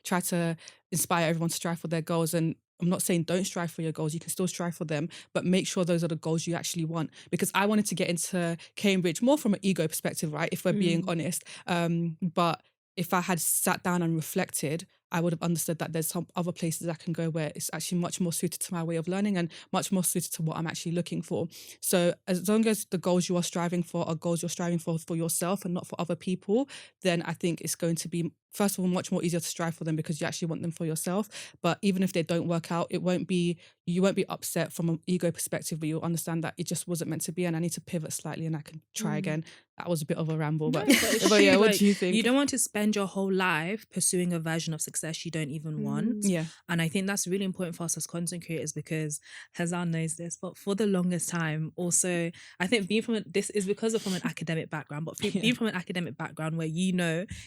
try to inspire everyone to strive for their goals, and I'm not saying don't strive for your goals, you can still strive for them, but make sure those are the goals you actually want. Because I wanted to get into Cambridge more from an ego perspective, right? If we're being honest. But if I had sat down and reflected, I would have understood that there's some other places I can go where it's actually much more suited to my way of learning and much more suited to what I'm actually looking for. So as long as the goals you are striving for are goals you're striving for yourself and not for other people, then I think it's going to be, first of all, much more easier to strive for them because you actually want them for yourself. But even if they don't work out, you won't be upset from an ego perspective, but you'll understand that it just wasn't meant to be and I need to pivot slightly and I can try again. That was a bit of a ramble, but yeah, what do you think? You don't want to spend your whole life pursuing a version of success you don't even want. Yeah. And I think that's really important for us as content creators, because Hazal knows this, but for the longest time, also, I think this is because of from an academic background, but being from an academic background where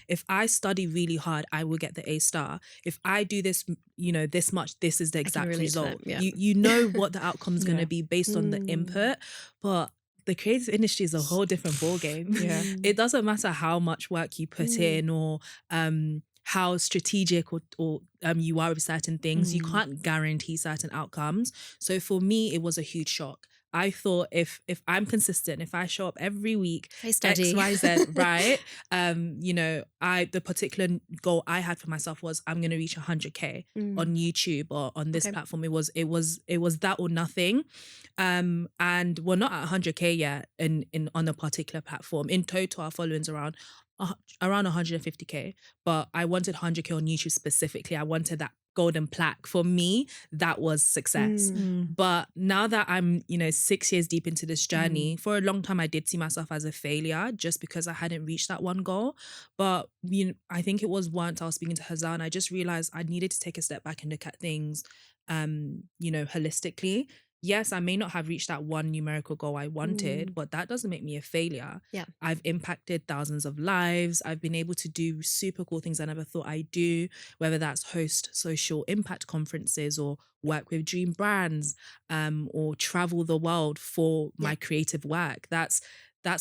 if I study really hard, I will get the A star. If I do this, this much, this is the exact result. You know what the outcome's going to be based on the input, but the creative industry is a whole different ballgame. Yeah. It doesn't matter how much work you put in or how strategic or you are with certain things. You can't guarantee certain outcomes. So for me, it was a huge shock. I thought if I'm consistent, if I show up every week, I study. X, Y, Z, right? The particular goal I had for myself was I'm going to reach 100K on YouTube or on this platform. It was that or nothing. And we're not at 100K yet on a particular platform. In total, our following's around 150K, but I wanted 100K on YouTube specifically. I wanted that golden plaque. For me, that was success. But now that I'm 6 years deep into this journey, for a long time I did see myself as a failure just because I hadn't reached that one goal. But I think it was once I was speaking to Hazal and I just realized I needed to take a step back and look at things holistically. Yes, I may not have reached that one numerical goal I wanted, but that doesn't make me a failure. Yeah. I've impacted thousands of lives. I've been able to do super cool things I never thought I'd do, whether that's host social impact conferences or work with dream brands, or travel the world for my creative work. That's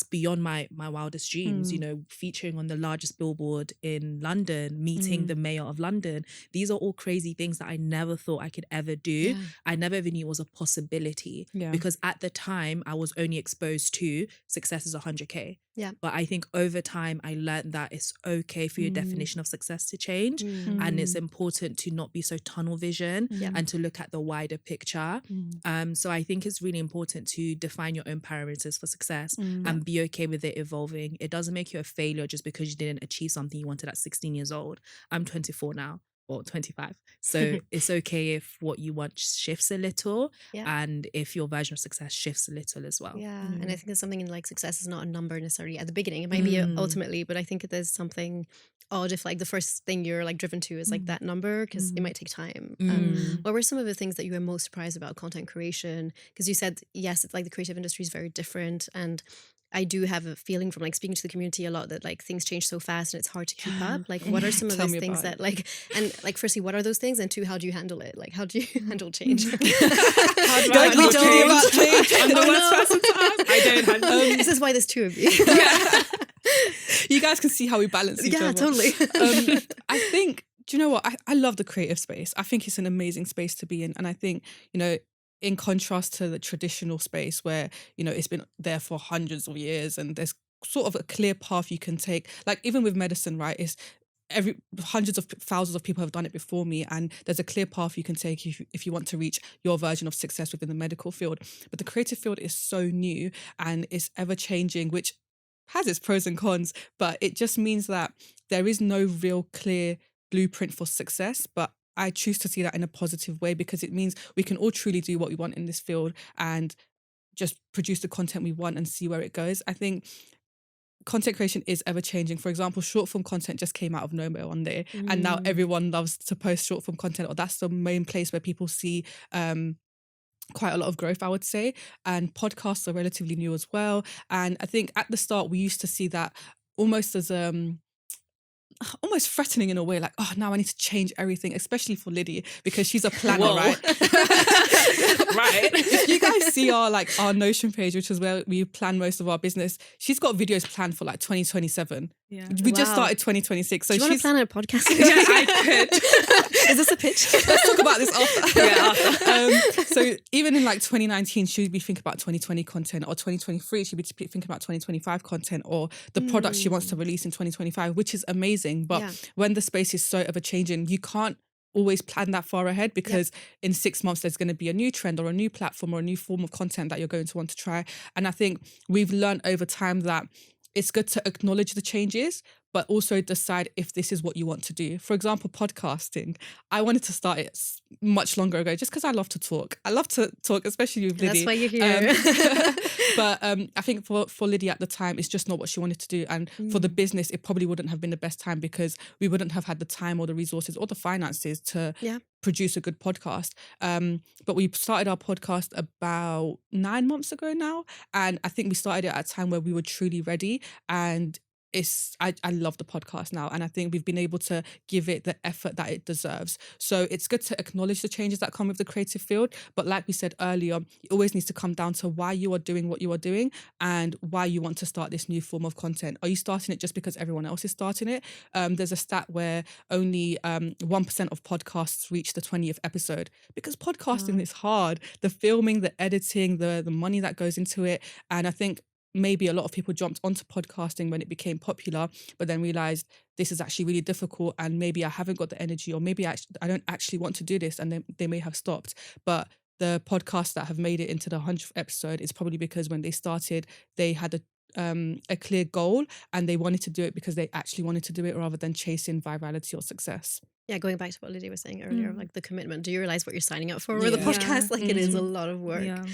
beyond my wildest dreams, featuring on the largest billboard in London, meeting the mayor of London. These are all crazy things that I never thought I could ever do. Yeah. I never even knew it was a possibility because at the time I was only exposed to success is 100K. Yeah. But I think over time I learned that it's okay for your definition of success to change, and it's important to not be so tunnel vision and to look at the wider picture. So I think it's really important to define your own parameters for success and be okay with it evolving. It doesn't make you a failure just because you didn't achieve something you wanted at 16 years old. I'm 24 now. Or 25. So it's okay if what you want shifts a little and if your version of success shifts a little as well. Yeah. And I think there's something in like success is not a number necessarily at the beginning. It might be ultimately, but I think there's something odd if like the first thing you're like driven to is like that number because it might take time. What were some of the things that you were most surprised about content creation? Because you said, yes, it's like the creative industry is very different, and I do have a feeling from like speaking to the community a lot that like things change so fast and it's hard to keep up. Like what are some of those things that like, and like firstly, what are those things? And two, how do you handle it? Like how do you handle change? How do I handle change? I'm the worst person to ask. I don't handle This is why there's two of you. You guys can see how we balance each other. Yeah, totally. I think, do you know what? I love the creative space. I think it's an amazing space to be in. And I think, in contrast to the traditional space where, it's been there for hundreds of years and there's sort of a clear path you can take. Like even with medicine, right? It's hundreds of thousands of people have done it before me, and there's a clear path you can take if you want to reach your version of success within the medical field. But the creative field is so new and it's ever changing, which has its pros and cons, but it just means that there is no real clear blueprint for success. But I choose to see that in a positive way because it means we can all truly do what we want in this field and just produce the content we want and see where it goes. I think content creation is ever changing. For example, short form content just came out of nowhere one day and now everyone loves to post short form content, or that's the main place where people see quite a lot of growth, I would say. And podcasts are relatively new as well. And I think at the start we used to see that almost as almost threatening in a way, like, oh, now I need to change everything, especially for Lydie because she's a planner, right? Right. If you guys see our Notion page, which is where we plan most of our business, she's got videos planned for like 2027. Yeah. We just started 2026. So do you want to plan a podcast? Yeah, I could. Is this a pitch? Let's talk about this after. Yeah, after. So even in like 2019, she'd be thinking about 2020 content, or 2023, she'd be thinking about 2025 content, or the products she wants to release in 2025, which is amazing. But when the space is so ever changing, you can't always plan that far ahead because in 6 months there's going to be a new trend or a new platform or a new form of content that you're going to want to try. And I think we've learned over time that it's good to acknowledge the changes, but also decide if this is what you want to do. For example, podcasting. I wanted to start it much longer ago just because I love to talk. I love to talk, especially with Lydie. That's why you're here. But I think for Lydie at the time, it's just not what she wanted to do. And for the business, it probably wouldn't have been the best time because we wouldn't have had the time or the resources or the finances to produce a good podcast. But we started our podcast about 9 months ago now. And I think we started it at a time where we were truly ready. And I love the podcast now, and I think we've been able to give it the effort that it deserves. So it's good to acknowledge the changes that come with the creative field, but like we said earlier, it always needs to come down to why you are doing what you are doing and why you want to start this new form of content. Are you starting it just because everyone else is starting it? There's a stat where only 1% of podcasts reach the 20th episode, because podcasting is hard. The filming, the editing, the money that goes into it. And I think maybe a lot of people jumped onto podcasting when it became popular, but then realized this is actually really difficult, and maybe I haven't got the energy, or maybe I don't actually want to do this, and then they may have stopped. But the podcasts that have made it into the 100th episode is probably because when they started, they had a clear goal, and they wanted to do it because they actually wanted to do it rather than chasing virality or success. Yeah, going back to what Lydie was saying earlier, like the commitment. Do you realize what you're signing up for with the podcast? Like it is a lot of work. Yeah.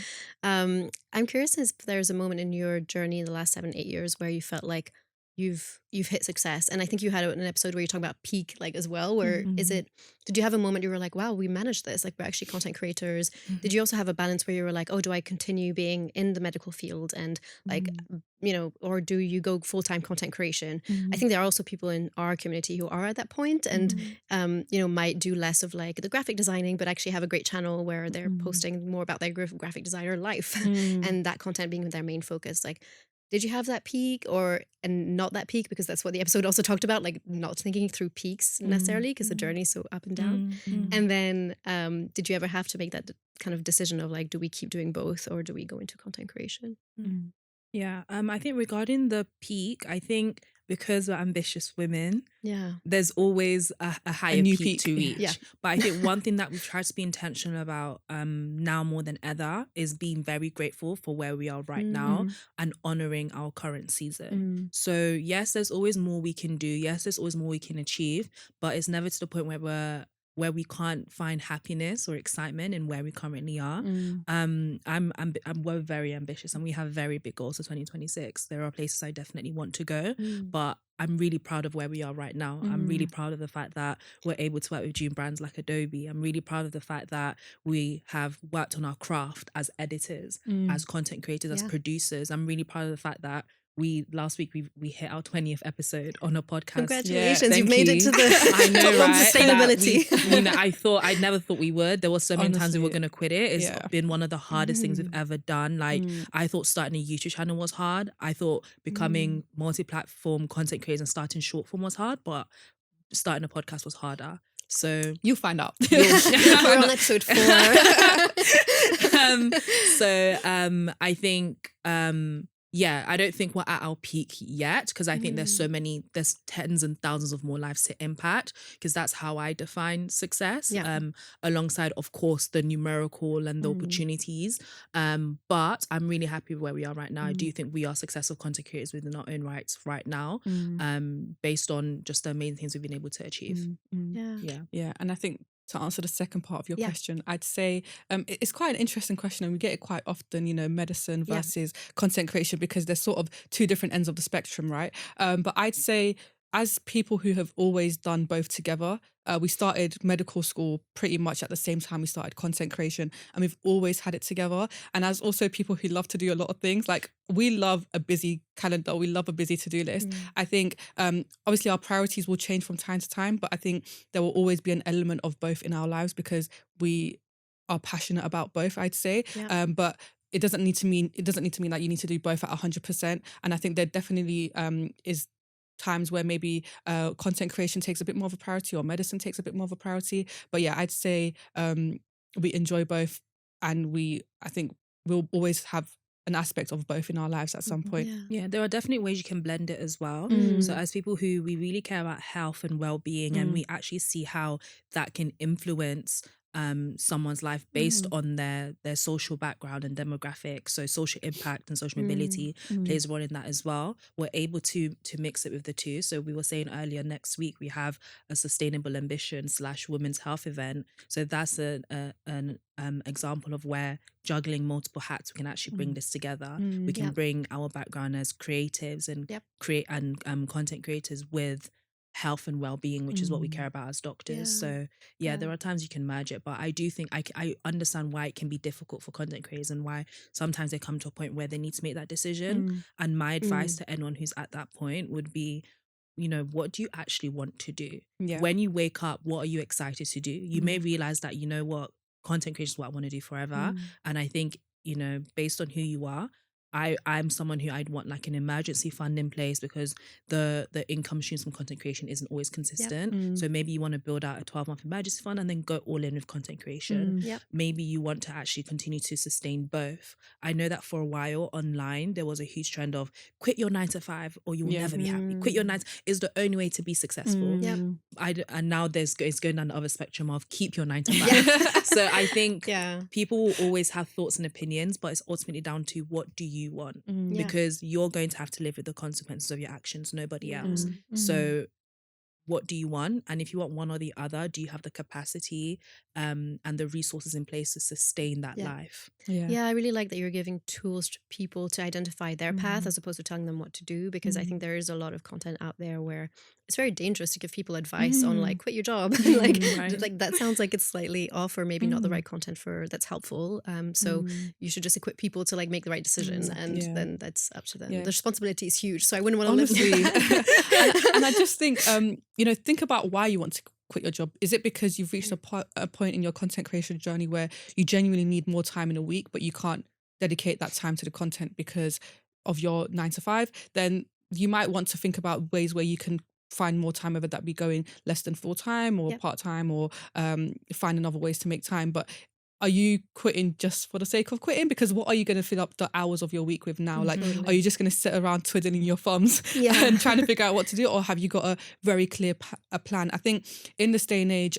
I'm curious if there's a moment in your journey in the last 7-8 years where you felt like you've hit success. And I think you had an episode where you talk about peak like as well, where did you have a moment you were like, wow, we managed this, like we're actually content creators? Did you also have a balance where you were like, oh, do I continue being in the medical field and like or do you go full-time content creation? I think there are also people in our community who are at that point and might do less of like the graphic designing, but actually have a great channel where they're posting more about their graphic designer life and that content being their main focus. Like, did you have that peak and not that peak? Because that's what the episode also talked about, like not thinking through peaks necessarily because the journey is so up and down. And then did you ever have to make that kind of decision of like, do we keep doing both or do we go into content creation? Yeah, I think regarding the peak, I think because we're ambitious women, there's always a higher peak to reach. Yeah. But I think one thing that we've tried to be intentional about now more than ever is being very grateful for where we are right now and honouring our current season. So yes, there's always more we can do. Yes, there's always more we can achieve, but it's never to the point where we can't find happiness or excitement in where we currently are. We're very ambitious and we have very big goals for 2026. There are places I definitely want to go, but I'm really proud of where we are right now. I'm really proud of the fact that we're able to work with June brands like Adobe. I'm really proud of the fact that we have worked on our craft as editors, as content creators, as producers. I'm really proud of the fact that last week we hit our 20th episode on a podcast. Congratulations, you've made it to the I know, right? sustainability. I never thought we would. There were so many times we were going to quit it. It's been one of the hardest things we've ever done. Like I thought starting a YouTube channel was hard. I thought becoming multi-platform content creators and starting short form was hard, but starting a podcast was harder. So you'll find out. We're on episode 4. I think I don't think we're at our peak yet because I think there's tens and thousands of more lives to impact, because that's how I define success, alongside of course the numerical and the opportunities, but I'm really happy with where we are right now. I do think we are successful content creators within our own rights right now, based on just the amazing things we've been able to achieve. And I think to answer the second part of your question, I'd say it's quite an interesting question, and we get it quite often, medicine versus content creation, because there's sort of two different ends of the spectrum, right? But I'd say as people who have always done both together, we started medical school pretty much at the same time we started content creation, and we've always had it together. And as also people who love to do a lot of things, like we love a busy calendar, we love a busy to-do list. I think obviously our priorities will change from time to time, but I think there will always be an element of both in our lives because we are passionate about both, I'd say. But it doesn't need to mean that you need to do both at 100%. And I think there definitely is times where maybe content creation takes a bit more of a priority or medicine takes a bit more of a priority. But yeah, I'd say we enjoy both, and I think we'll always have an aspect of both in our lives at some point. Yeah, there are definitely ways you can blend it as well. So as people who we really care about health and well-being, and we actually see how that can influence someone's life based on their social background and demographic. So social impact and social mobility plays a role in that as well. We're able to mix it with the two. So we were saying earlier, next week we have a sustainable ambition / women's health event. So that's an example of where juggling multiple hats, we can actually bring this together. We can bring our background as creatives and create and content creators with health and well-being, which is what we care about as doctors. So there are times you can merge it, but I do think I understand why it can be difficult for content creators and why sometimes they come to a point where they need to make that decision. And my advice to anyone who's at that point would be, what do you actually want to do? When you wake up, what are you excited to do? You may realize that, content creation is what I want to do forever. And I think, based on who you are, I'm someone who I'd want like an emergency fund in place, because the income streams from content creation isn't always consistent. So maybe you want to build out a 12-month emergency fund and then go all in with content creation. Maybe you want to actually continue to sustain both. I know that for a while online there was a huge trend of quit your 9 to 5 or you will never be happy. Quit your 9 is the only way to be successful. And now it's going down the other spectrum of keep your 9 to 5. So I think people will always have thoughts and opinions, but it's ultimately down to what do you want, because you're going to have to live with the consequences of your actions, nobody else. So what do you want? And if you want one or the other, do you have the capacity and the resources in place to sustain that life? I really like that you're giving tools to people to identify their path as opposed to telling them what to do, because I think there is a lot of content out there where it's very dangerous to give people advice on like quit your job. like that sounds like it's slightly off, or maybe not the right content that's helpful. So you should just equip people to like make the right decision, and then that's up to them. The responsibility is huge, so I wouldn't want to live. And I just think think about why you want to quit your job. Is it because you've reached a point in your content creation journey where you genuinely need more time in a week, but you can't dedicate that time to the content because of your 9 to 5? Then you might want to think about ways where you can find more time, whether that be going less than full time or part time, or finding other ways to make time. But are you quitting just for the sake of quitting? Because what are you going to fill up the hours of your week with now? Like, are you just going to sit around twiddling your thumbs and trying to figure out what to do? Or have you got a very clear plan? I think in this day and age,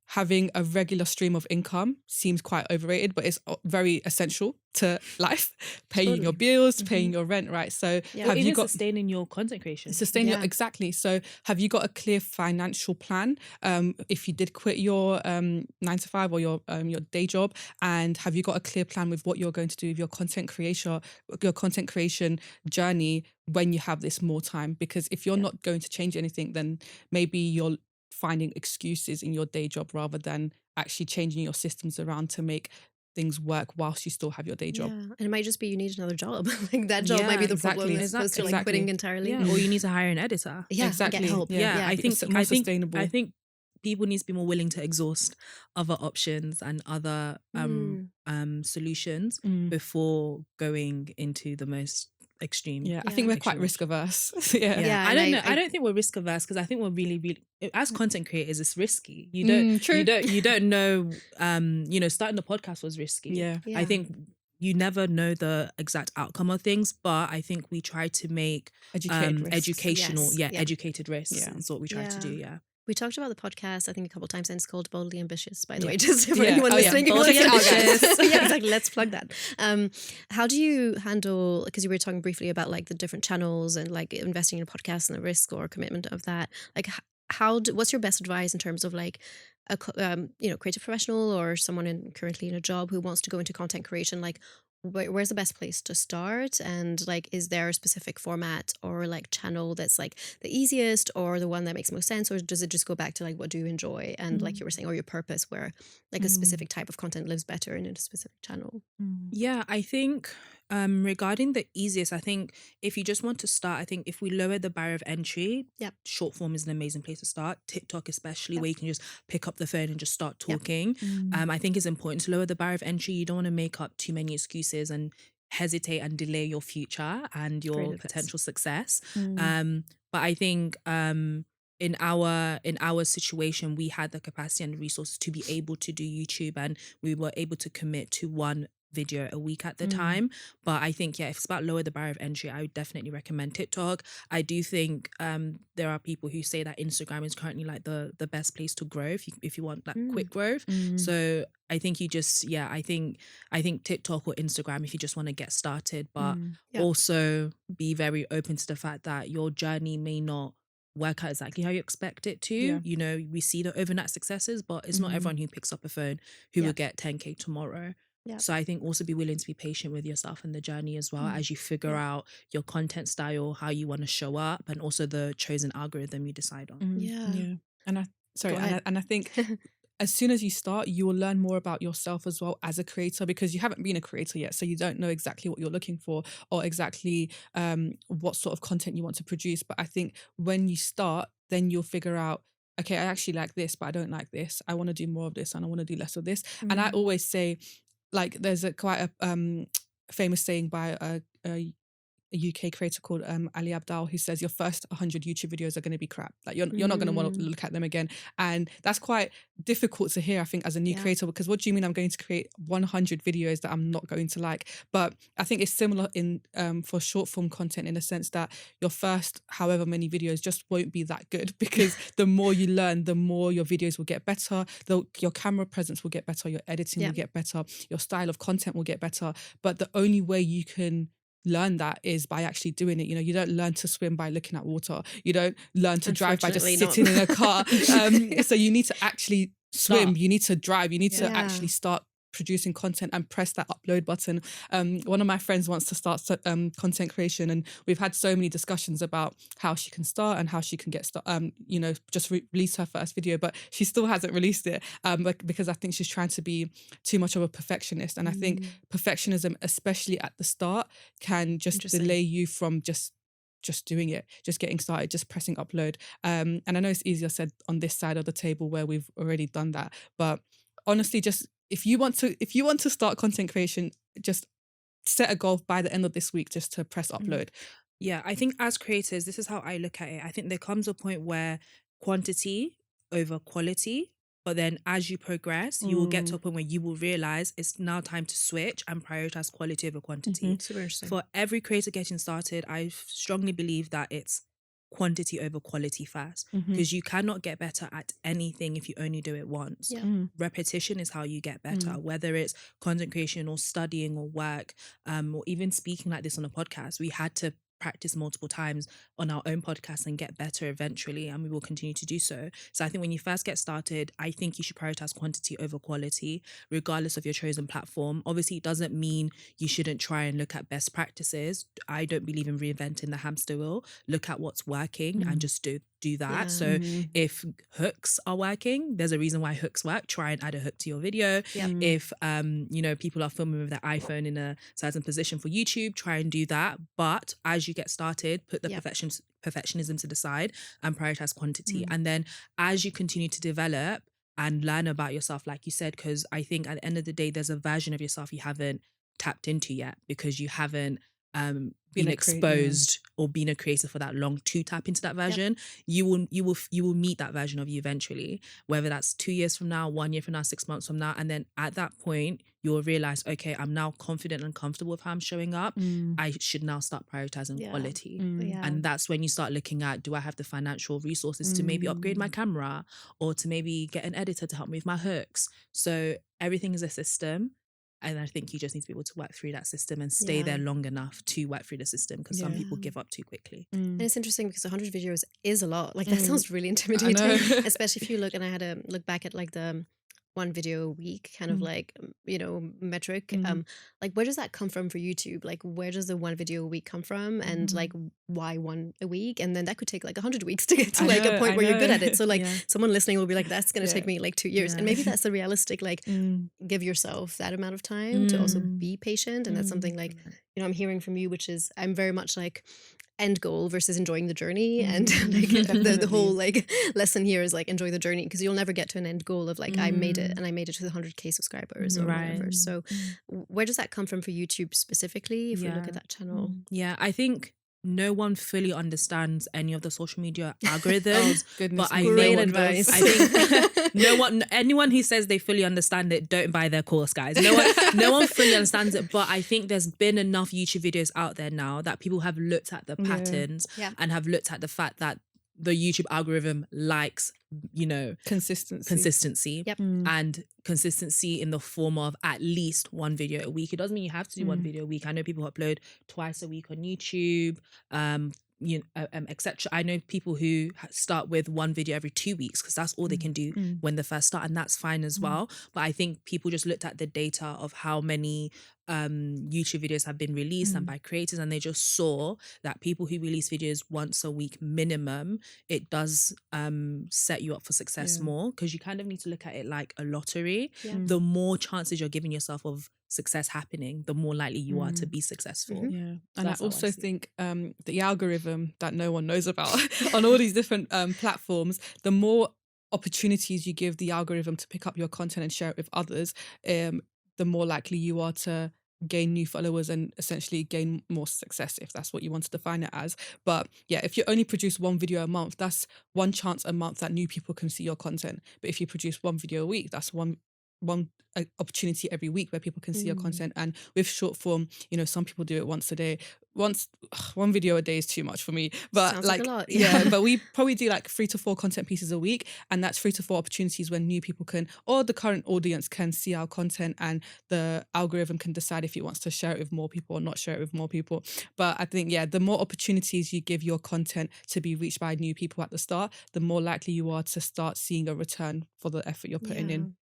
having a regular stream of income seems quite overrated, but it's very essential to life. Paying your bills, paying your rent, right? So have you got sustaining your content creation? Exactly. So have you got a clear financial plan? If you did quit your 9 to 5 or your day job, and have you got a clear plan with what you're going to do with your content creation journey when you have this more time? Because if you're not going to change anything, then maybe you're finding excuses in your day job rather than actually changing your systems around to make things work whilst you still have your day job. And it might just be you need another job. Like that job might be the problem as opposed to like quitting entirely. Or you need to hire an editor. Get help. I think it's more sustainable. I think people need to be more willing to exhaust other options and other solutions before going into the most extreme. I think we're quite risk averse. I don't think we're risk averse, because I think we're really as content creators, it's risky. You don't know. Starting the podcast was risky. I think you never know the exact outcome of things, but I think we try to make educated risks. That's what we try to do. We talked about the podcast, I think, a couple of times, and it's called Boldly Ambitious, by the way, just for anyone listening. Boldly Ambitious. Exactly. Let's plug that. How do you handle, because you were talking briefly about like the different channels and like investing in a podcast and the risk or commitment of that. Like what's your best advice in terms of like a creative professional or someone currently in a job who wants to go into content creation? Like, where's the best place to start? And like, is there a specific format or like channel that's like the easiest or the one that makes most sense? Or does it just go back to like, what do you enjoy? And like you were saying, or your purpose, where like a specific type of content lives better in a specific channel? I think regarding the easiest, I think if you just want to start, I think if we lower the barrier of entry, short form is an amazing place to start. TikTok especially, where you can just pick up the phone and just start talking. I think it's important to lower the barrier of entry. You don't want to make up too many excuses and hesitate and delay your future and your potential success. But I think in our situation, we had the capacity and the resources to be able to do YouTube, and we were able to commit to one video a week at the time. But I think if it's about lower the barrier of entry, I would definitely recommend TikTok. I do think there are people who say that Instagram is currently like the best place to grow if you want that quick growth. So I think you just I think TikTok or Instagram if you just want to get started, but also be very open to the fact that your journey may not work out exactly how you expect it to. We see the overnight successes, but it's not everyone who picks up a phone who will get 10K tomorrow. Yeah. So I think also be willing to be patient with yourself in the journey as well as you figure out your content style, how you want to show up, and also the chosen algorithm you decide on. Yeah. And Go ahead. I think as soon as you start, you will learn more about yourself as well as a creator, because you haven't been a creator yet. So you don't know exactly what you're looking for or exactly what sort of content you want to produce. But I think when you start, then you'll figure out, okay, I actually like this, but I don't like this. I want to do more of this and I want to do less of this. And I always say, like, there's quite a famous saying by a UK creator called Ali Abdal, who says your first 100 YouTube videos are going to be crap. Like you're not going to want to look at them again. And that's quite difficult to hear, I think, as a new creator, because what do you mean I'm going to create 100 videos that I'm not going to like? But I think it's similar in for short form content, in a sense that your first however many videos just won't be that good, because the more you learn, the more your videos will get better, your camera presence will get better, your editing will get better, your style of content will get better. But the only way you can learn that is by actually doing it. You don't learn to swim by looking at water. You don't learn to drive by just sitting in a car. So you need to actually swim. You need to drive. You need to actually start producing content and press that upload button. One of my friends wants to start content creation, and we've had so many discussions about how she can start and how she can get just release her first video, but she still hasn't released it because I think she's trying to be too much of a perfectionist. And I think perfectionism, especially at the start, can just delay you from just doing it, just getting started, just pressing upload. And I know it's easier said on this side of the table where we've already done that, but honestly, just if you want to start content creation, just set a goal by the end of this week just to press upload. Yeah, I think as creators, this is how I look at it. I think there comes a point where quantity over quality, but then as you progress, you will get to a point where you will realize it's now time to switch and prioritize quality over quantity. Super interesting. For every creator getting started, I strongly believe that it's quantity over quality first, because you cannot get better at anything if you only do it once. Repetition is how you get better, whether it's content creation or studying or work, or even speaking like this on a podcast. We had to practice multiple times on our own podcast and get better eventually, and we will continue to do so. So I think when you first get started, I think you should prioritize quantity over quality, regardless of your chosen platform. Obviously, it doesn't mean you shouldn't try and look at best practices. I don't believe in reinventing the hamster wheel. Look at what's working and just do that. So if hooks are working, there's a reason why hooks work. Try and add a hook to your video. If people are filming with their iPhone in a certain position for YouTube, try and do that. But as you get started, put the perfectionism to the side and prioritize quantity. And then as you continue to develop and learn about yourself, like you said, because I think at the end of the day, there's a version of yourself you haven't tapped into yet, because you haven't been exposed or been a creator for that long to tap into that version. You will meet that version of you eventually, whether that's 2 years from now, 1 year from now, 6 months from now. And then at that point, you'll realize, okay, I'm now confident and comfortable with how I'm showing up. I should now start prioritizing quality. And that's when you start looking at, do I have the financial resources to maybe upgrade my camera, or to maybe get an editor to help me with my hooks? So everything is a system. And I think you just need to be able to work through that system and stay there long enough to work through the system, because some people give up too quickly. And it's interesting because 100 videos is a lot. Like that sounds really intimidating, especially if you look, and I had to look back at like the 1 video a week kind of like, metric. Like where does that come from for YouTube? Like where does the 1 video a week come from? And like why 1 a week? And then that could take like 100 weeks to get to like a point where you're good at it. So like someone listening will be like, that's going to take me like 2 years. And maybe that's the realistic, like give yourself that amount of time to also be patient. And that's something like, I'm hearing from you, which is I'm very much like end goal versus enjoying the journey. And like the whole like lesson here is like enjoy the journey, because you'll never get to an end goal of like I made it and I made it to the 100K subscribers or whatever. So where does that come from for YouTube specifically, if we look at that channel? I think no one fully understands any of the social media algorithms. Goodness, but great advice. I think anyone who says they fully understand it, don't buy their course, guys. No one fully understands it. But I think there's been enough YouTube videos out there now that people have looked at the patterns and have looked at the fact that the YouTube algorithm likes, consistency and consistency in the form of at least 1 video a week. It doesn't mean you have to do 1 video a week. I know people upload twice a week on YouTube, etc. I know people who start with one video every 2 weeks because that's all they can do when they first start, and that's fine as well. But I think people just looked at the data of how many YouTube videos have been released and by creators, and they just saw that people who release videos once a week minimum, it does set you up for success more, because you kind of need to look at it like a lottery. The more chances you're giving yourself of success happening, the more likely you are to be successful. Yeah. So And I that's how I also see it. think the algorithm that no one knows about on all these different platforms, the more opportunities you give the algorithm to pick up your content and share it with others, the more likely you are to gain new followers and essentially gain more success, if that's what you want to define it as. But yeah, if you only produce one video a month, that's one chance a month that new people can see your content. But if you produce one video a week, that's one opportunity every week where people can see your content. And with short form, some people do it once a day. One video a day is too much for me, but Sounds like a lot. yeah, but we probably do like 3 to 4 content pieces a week, and that's 3 to 4 opportunities when new people can, or the current audience can, see our content, and the algorithm can decide if it wants to share it with more people or not share it with more people. But I think, yeah, the more opportunities you give your content to be reached by new people at the start, the more likely you are to start seeing a return for the effort you're putting in.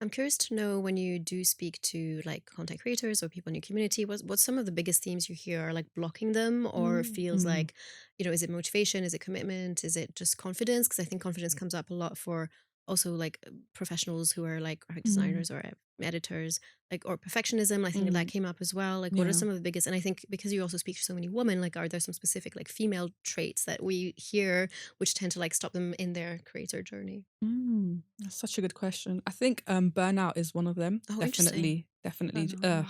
I'm curious to know, when you do speak to like content creators or people in your community, what's some of the biggest themes you hear are like blocking them, or feels like, is it motivation? Is it commitment? Is it just confidence? Because I think confidence comes up a lot for also like professionals who are like graphic designers or editors, like, or perfectionism. I think that came up as well. Like, what are Yeah. some of the biggest? And I think because you also speak to so many women, like, are there some specific like female traits that we hear which tend to like stop them in their creator journey? That's such a good question. I think burnout is one of them. Oh, interesting. Definitely. Burnout,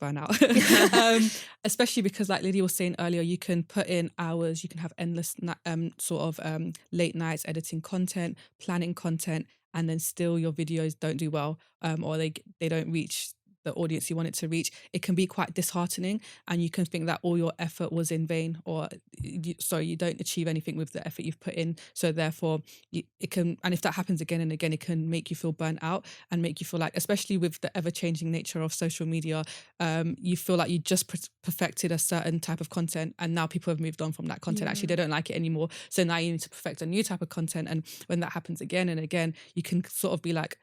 Burnout. Especially because, like Lydie was saying earlier, you can put in hours, you can have endless sort of late nights editing content, planning content, and then still your videos don't do well, or they don't reach the audience you want it to reach. It can be quite disheartening, and you can think that all your effort was in vain, or you don't achieve anything with the effort you've put in. So therefore, it can, and if that happens again and again, it can make you feel burnt out and make you feel like, especially with the ever-changing nature of social media, you feel like you just perfected a certain type of content, and now people have moved on from that content. Actually, they don't like it anymore. So now you need to perfect a new type of content. And when that happens again and again, you can sort of be like,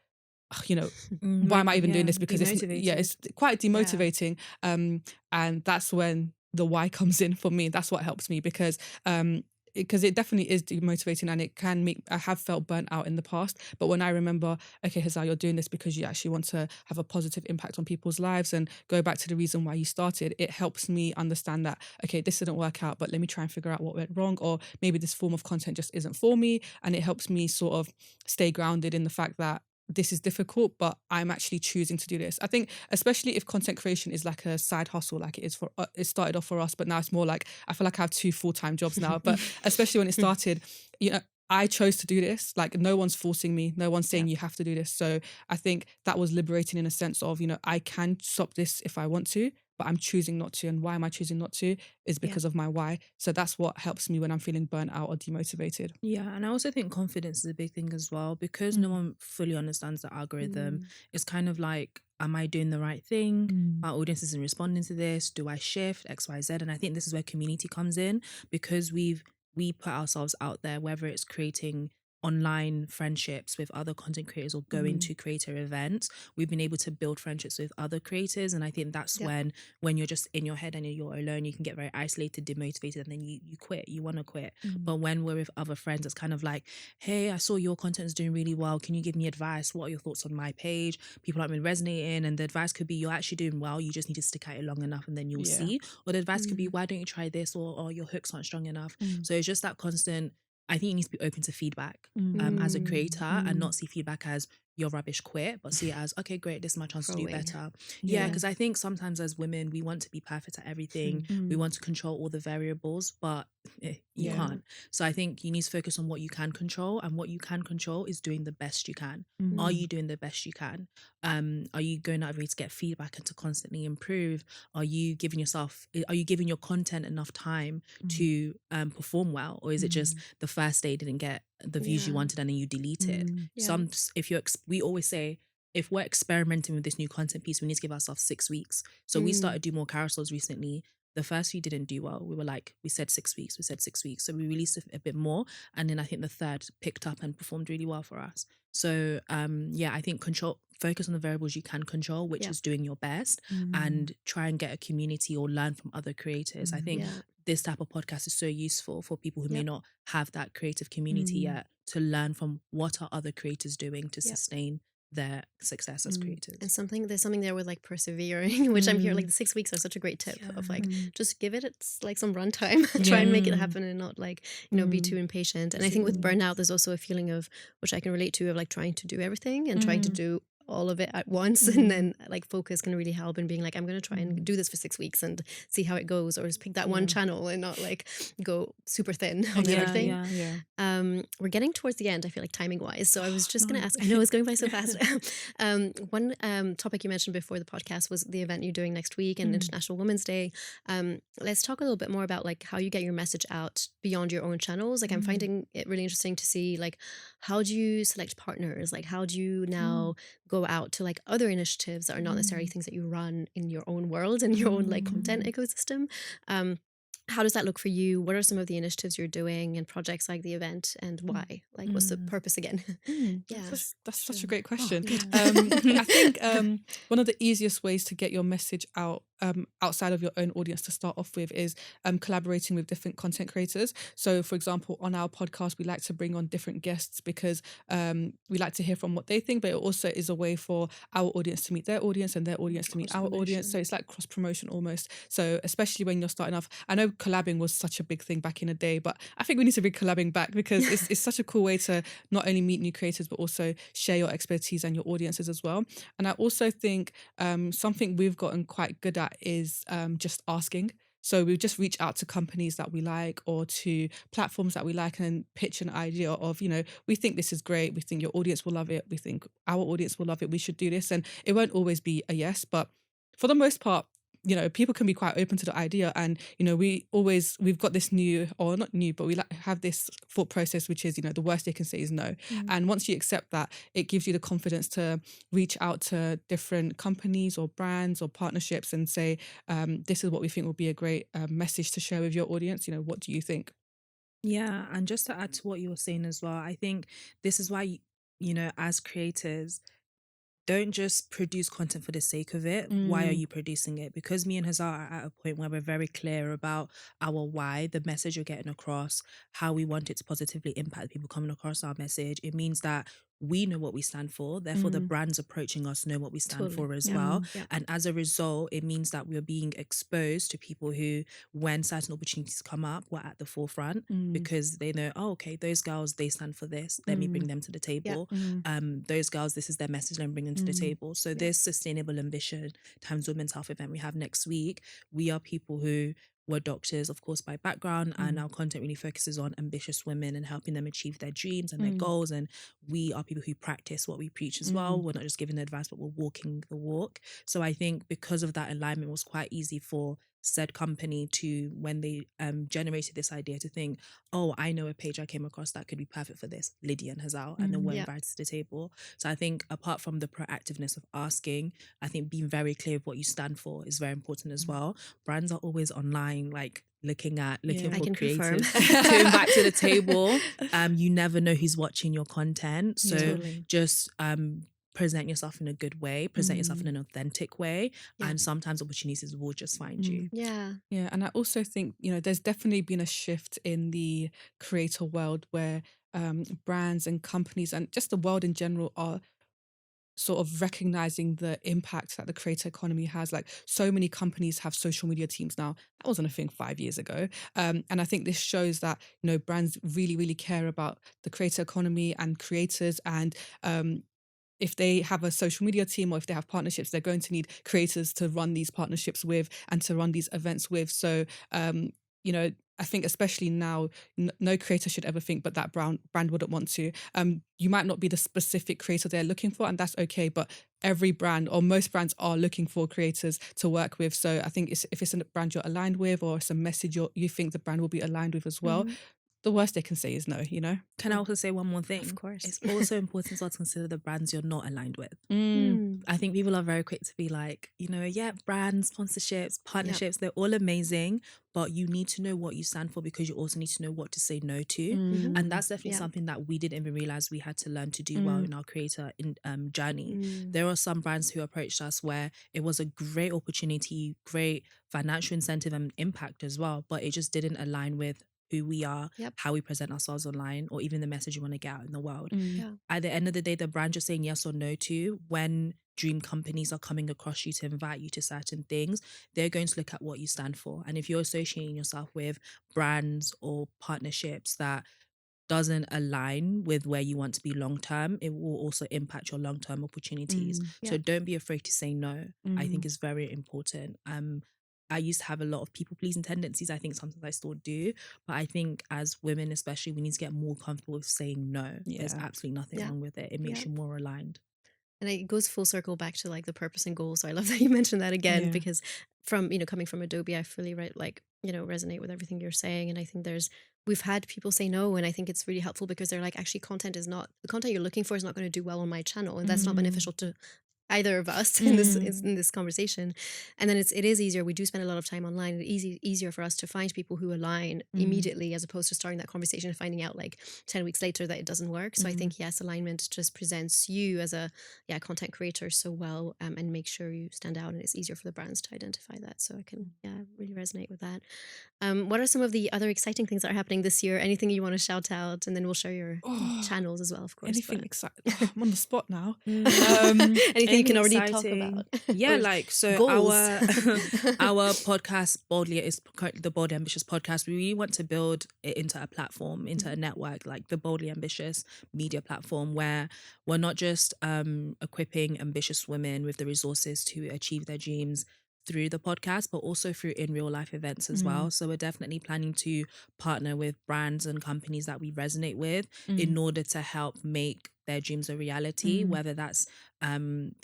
why am I even doing this? Because it's quite demotivating. And that's when the why comes in for me. That's what helps me, because it definitely is demotivating, and it can make, I have felt burnt out in the past. But when I remember, okay, Hazal, you're doing this because you actually want to have a positive impact on people's lives and go back to the reason why you started, it helps me understand that, okay, this didn't work out, but let me try and figure out what went wrong, or maybe this form of content just isn't for me. And it helps me sort of stay grounded in the fact that this is difficult, but I'm actually choosing to do this. I think, especially if content creation is like a side hustle, like it is for, it started off for us, but now it's more like, I feel like I have 2 full-time jobs now. But especially when it started, I chose to do this. Like, no one's forcing me. No one's saying you have to do this. So I think that was liberating in a sense of, I can stop this if I want to, but I'm choosing not to. And why am I choosing not to? Is because of my why. So that's what helps me when I'm feeling burnt out or demotivated. Yeah, and I also think confidence is a big thing as well, because no one fully understands the algorithm. It's kind of like, am I doing the right thing? My audience isn't responding to this. Do I shift X, Y, Z? And I think this is where community comes in, because we put ourselves out there, whether it's creating online friendships with other content creators or going to creator events. We've been able to build friendships with other creators, and I think that's when you're just in your head and you're alone, you can get very isolated, demotivated, and then you quit. You want to quit. But when we're with other friends, it's kind of like, hey, I saw your content is doing really well, can you give me advice? What are your thoughts on my page? People haven't been resonating, and the advice could be, you're actually doing well, you just need to stick at it long enough and then you'll see. Or the advice could be, why don't you try this? Or your hooks aren't strong enough. So it's just that constant, I think you need to be open to feedback as a creator, and not see feedback as you're rubbish, quit, but see it as, okay, great, this is my chance to do better. Yeah, because I think sometimes as women, we want to be perfect at everything. We want to control all the variables, but you can't. So I think you need to focus on what you can control, and what you can control is doing the best you can. Are you doing the best you can? Are you going out of your way to get feedback and to constantly improve? Are you giving your content enough time to perform well? Or is it just the first day didn't get the views you wanted and then you delete it? We always say, if we're experimenting with this new content piece, we need to give ourselves 6 weeks. So we started doing more carousels recently. The first few didn't do well. We said 6 weeks, so we released a bit more, and then I think the third picked up and performed really well for us. So I think focus on the variables you can control, which is doing your best, and try and get a community or learn from other creators. I think this type of podcast is so useful for people who may not have that creative community yet, to learn from what are other creators doing to sustain their success as creators. And there's something there with like persevering, which I'm here, like the 6 weeks are such a great tip of like, just give it's like some runtime, try and make it happen, and not like, be too impatient. And I think with burnout, there's also a feeling of, which I can relate to, of like trying to do everything and trying to do all of it at once, and then like focus can really help in being like, I'm going to try and do this for 6 weeks and see how it goes, or just pick that one channel and not like go super thin on everything. We're getting towards the end, I feel like, timing wise, so I was just going to ask, I know it's going by so fast. One topic you mentioned before the podcast was the event you're doing next week and International Women's Day. Let's talk a little bit more about like how you get your message out beyond your own channels. Like I'm finding it really interesting to see like, how do you select partners? Like how do you now go out to like other initiatives that are not necessarily things that you run in your own world and your own like content ecosystem? How does that look for you? What are some of the initiatives you're doing and projects like the event, and why? Like, what's the purpose again? That's such a great question. I think one of the easiest ways to get your message out outside of your own audience to start off with is collaborating with different content creators. So, for example, on our podcast, we like to bring on different guests because we like to hear from what they think, but it also is a way for our audience to meet their audience and their audience to meet our audience. So it's like cross promotion almost. So especially when you're starting off, I know collabing was such a big thing back in the day, but I think we need to bring collabing back because it's such a cool way to not only meet new creators, but also share your expertise and your audiences as well. And I also think something we've gotten quite good at is just asking. So we just reach out to companies that we like or to platforms that we like and pitch an idea of, we think this is great. We think your audience will love it. We think our audience will love it. We should do this. And it won't always be a yes, but for the most part, people can be quite open to the idea. And, we've got this new, or not new, but we have this thought process, which is, the worst they can say is no. And once you accept that, it gives you the confidence to reach out to different companies or brands or partnerships and say, this is what we think will be a great message to share with your audience. What do you think? Yeah. And just to add to what you were saying as well, I think this is why, as creators, don't just produce content for the sake of it. Why are you producing it? Because me and Hazal are at a point where we're very clear about our why, the message you're getting across, how we want it to positively impact people coming across our message. It means that we know what we stand for. Therefore, the brands approaching us know what we stand for as well. Yeah. And as a result, it means that we're being exposed to people who, when certain opportunities come up, we're at the forefront because they know, okay, those girls, they stand for this. Let me bring them to the table. Yeah. Those girls, this is their message. Let me bring them to the table. So this Sustainable Ambition times Women's Health event we have next week, we are people who were doctors, of course, by background, and our content really focuses on ambitious women and helping them achieve their dreams and their goals. And we are people who practice what we preach as well. We're not just giving advice, but we're walking the walk. So I think because of that alignment, it was quite easy for said company to, when they generated this idea, to think, oh, I know a page I came across that could be perfect for this, Lydie and Hazal, and then we're invited to the table. So I think apart from the proactiveness of asking, I think being very clear of what you stand for is very important as well. Brands are always online, like looking for creators to invite to the table. You never know who's watching your content. So just present yourself in a good way, present yourself in an authentic way, and sometimes opportunities will just find you. Yeah. And I also think, there's definitely been a shift in the creator world where brands and companies and just the world in general are sort of recognizing the impact that the creator economy has. Like, so many companies have social media teams now. That wasn't a thing 5 years ago. And I think this shows that, brands really, really care about the creator economy and creators. And if they have a social media team or if they have partnerships, they're going to need creators to run these partnerships with and to run these events with. So, I think especially now, no creator should ever think, but that brand wouldn't want to. You might not be the specific creator they're looking for, and that's okay. But every brand or most brands are looking for creators to work with. So I think if it's a brand you're aligned with, or it's a message you think the brand will be aligned with as well, the worst they can say is no, you know? Can I also say one more thing? Of course. It's also important as well to consider the brands you're not aligned with. Mm. I think people are very quick to be like, brands, sponsorships, partnerships, they're all amazing, but you need to know what you stand for, because you also need to know what to say no to. Mm-hmm. And that's definitely Yeah. something that we didn't even realize we had to learn to do well in our creator journey. There are some brands who approached us where it was a great opportunity, great financial incentive and impact as well, but it just didn't align with who we are, Yep. how we present ourselves online, or even the message we want to get out in the world. Yeah. At the end of the day, the brand you're saying yes or no to, when dream companies are coming across you to invite you to certain things, they're going to look at what you stand for. And if you're associating yourself with brands or partnerships that doesn't align with where you want to be long term, it will also impact your long term opportunities. So don't be afraid to say no. I think is very important. I used to have a lot of people pleasing tendencies. I think sometimes I still do, but I think as women especially, we need to get more comfortable with saying no. There's absolutely nothing wrong with it. It makes you more aligned. And it goes full circle back to like the purpose and goal. So I love that you mentioned that again, because from, coming from Adobe, I fully resonate with everything you're saying. And I think we've had people say no, and I think it's really helpful because they're like, actually the content you're looking for is not going to do well on my channel. And that's not beneficial to either of us in this conversation. And then it is easier. We do spend a lot of time online. It's easier for us to find people who align immediately, as opposed to starting that conversation and finding out like 10 weeks later that it doesn't work. So I think, yes, alignment just presents you as a content creator so well, and make sure you stand out, and it's easier for the brands to identify that. So I can really resonate with that. What are some of the other exciting things that are happening this year? Anything you want to shout out? And then we'll share your channels as well, of course. Anything exciting? I'm on the spot now. Anything you can already talk about? Yeah, goals. our podcast Boldly is the Boldly Ambitious podcast. We really want to build it into a platform, into a network, like the Boldly Ambitious media platform, where we're not just equipping ambitious women with the resources to achieve their dreams through the podcast, but also through in real life events as well. So we're definitely planning to partner with brands and companies that we resonate with in order to help make their dreams a reality, whether that's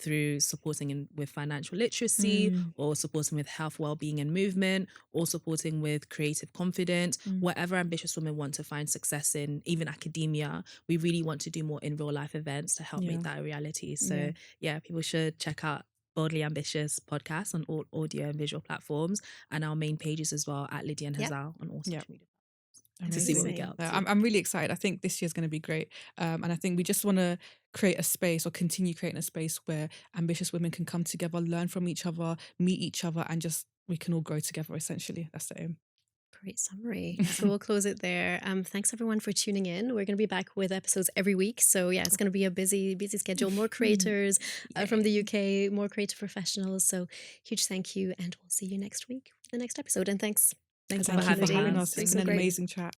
through supporting with financial literacy, or supporting with health, well-being and movement, or supporting with creative confidence, whatever ambitious women want to find success in, even academia. We really want to do more in real life events to help make that a reality. So people should check out Boldly Ambitious podcast on all audio and visual platforms, and our main pages as well at Lydie and Hazal on all social media. To see what we get up to. I'm really excited. I think this year's going to be great. And I think we just want to create a space, or continue creating a space, where ambitious women can come together, learn from each other, meet each other, and just we can all grow together, essentially. That's the aim. Great summary. So we'll close it there. Thanks everyone for tuning in. We're going to be back with episodes every week. So it's going to be a busy schedule. More creators from the UK, more creative professionals. So huge thank you, and we'll see you next week for the next episode. And thanks Thanks for for having us. It's been an amazing chat.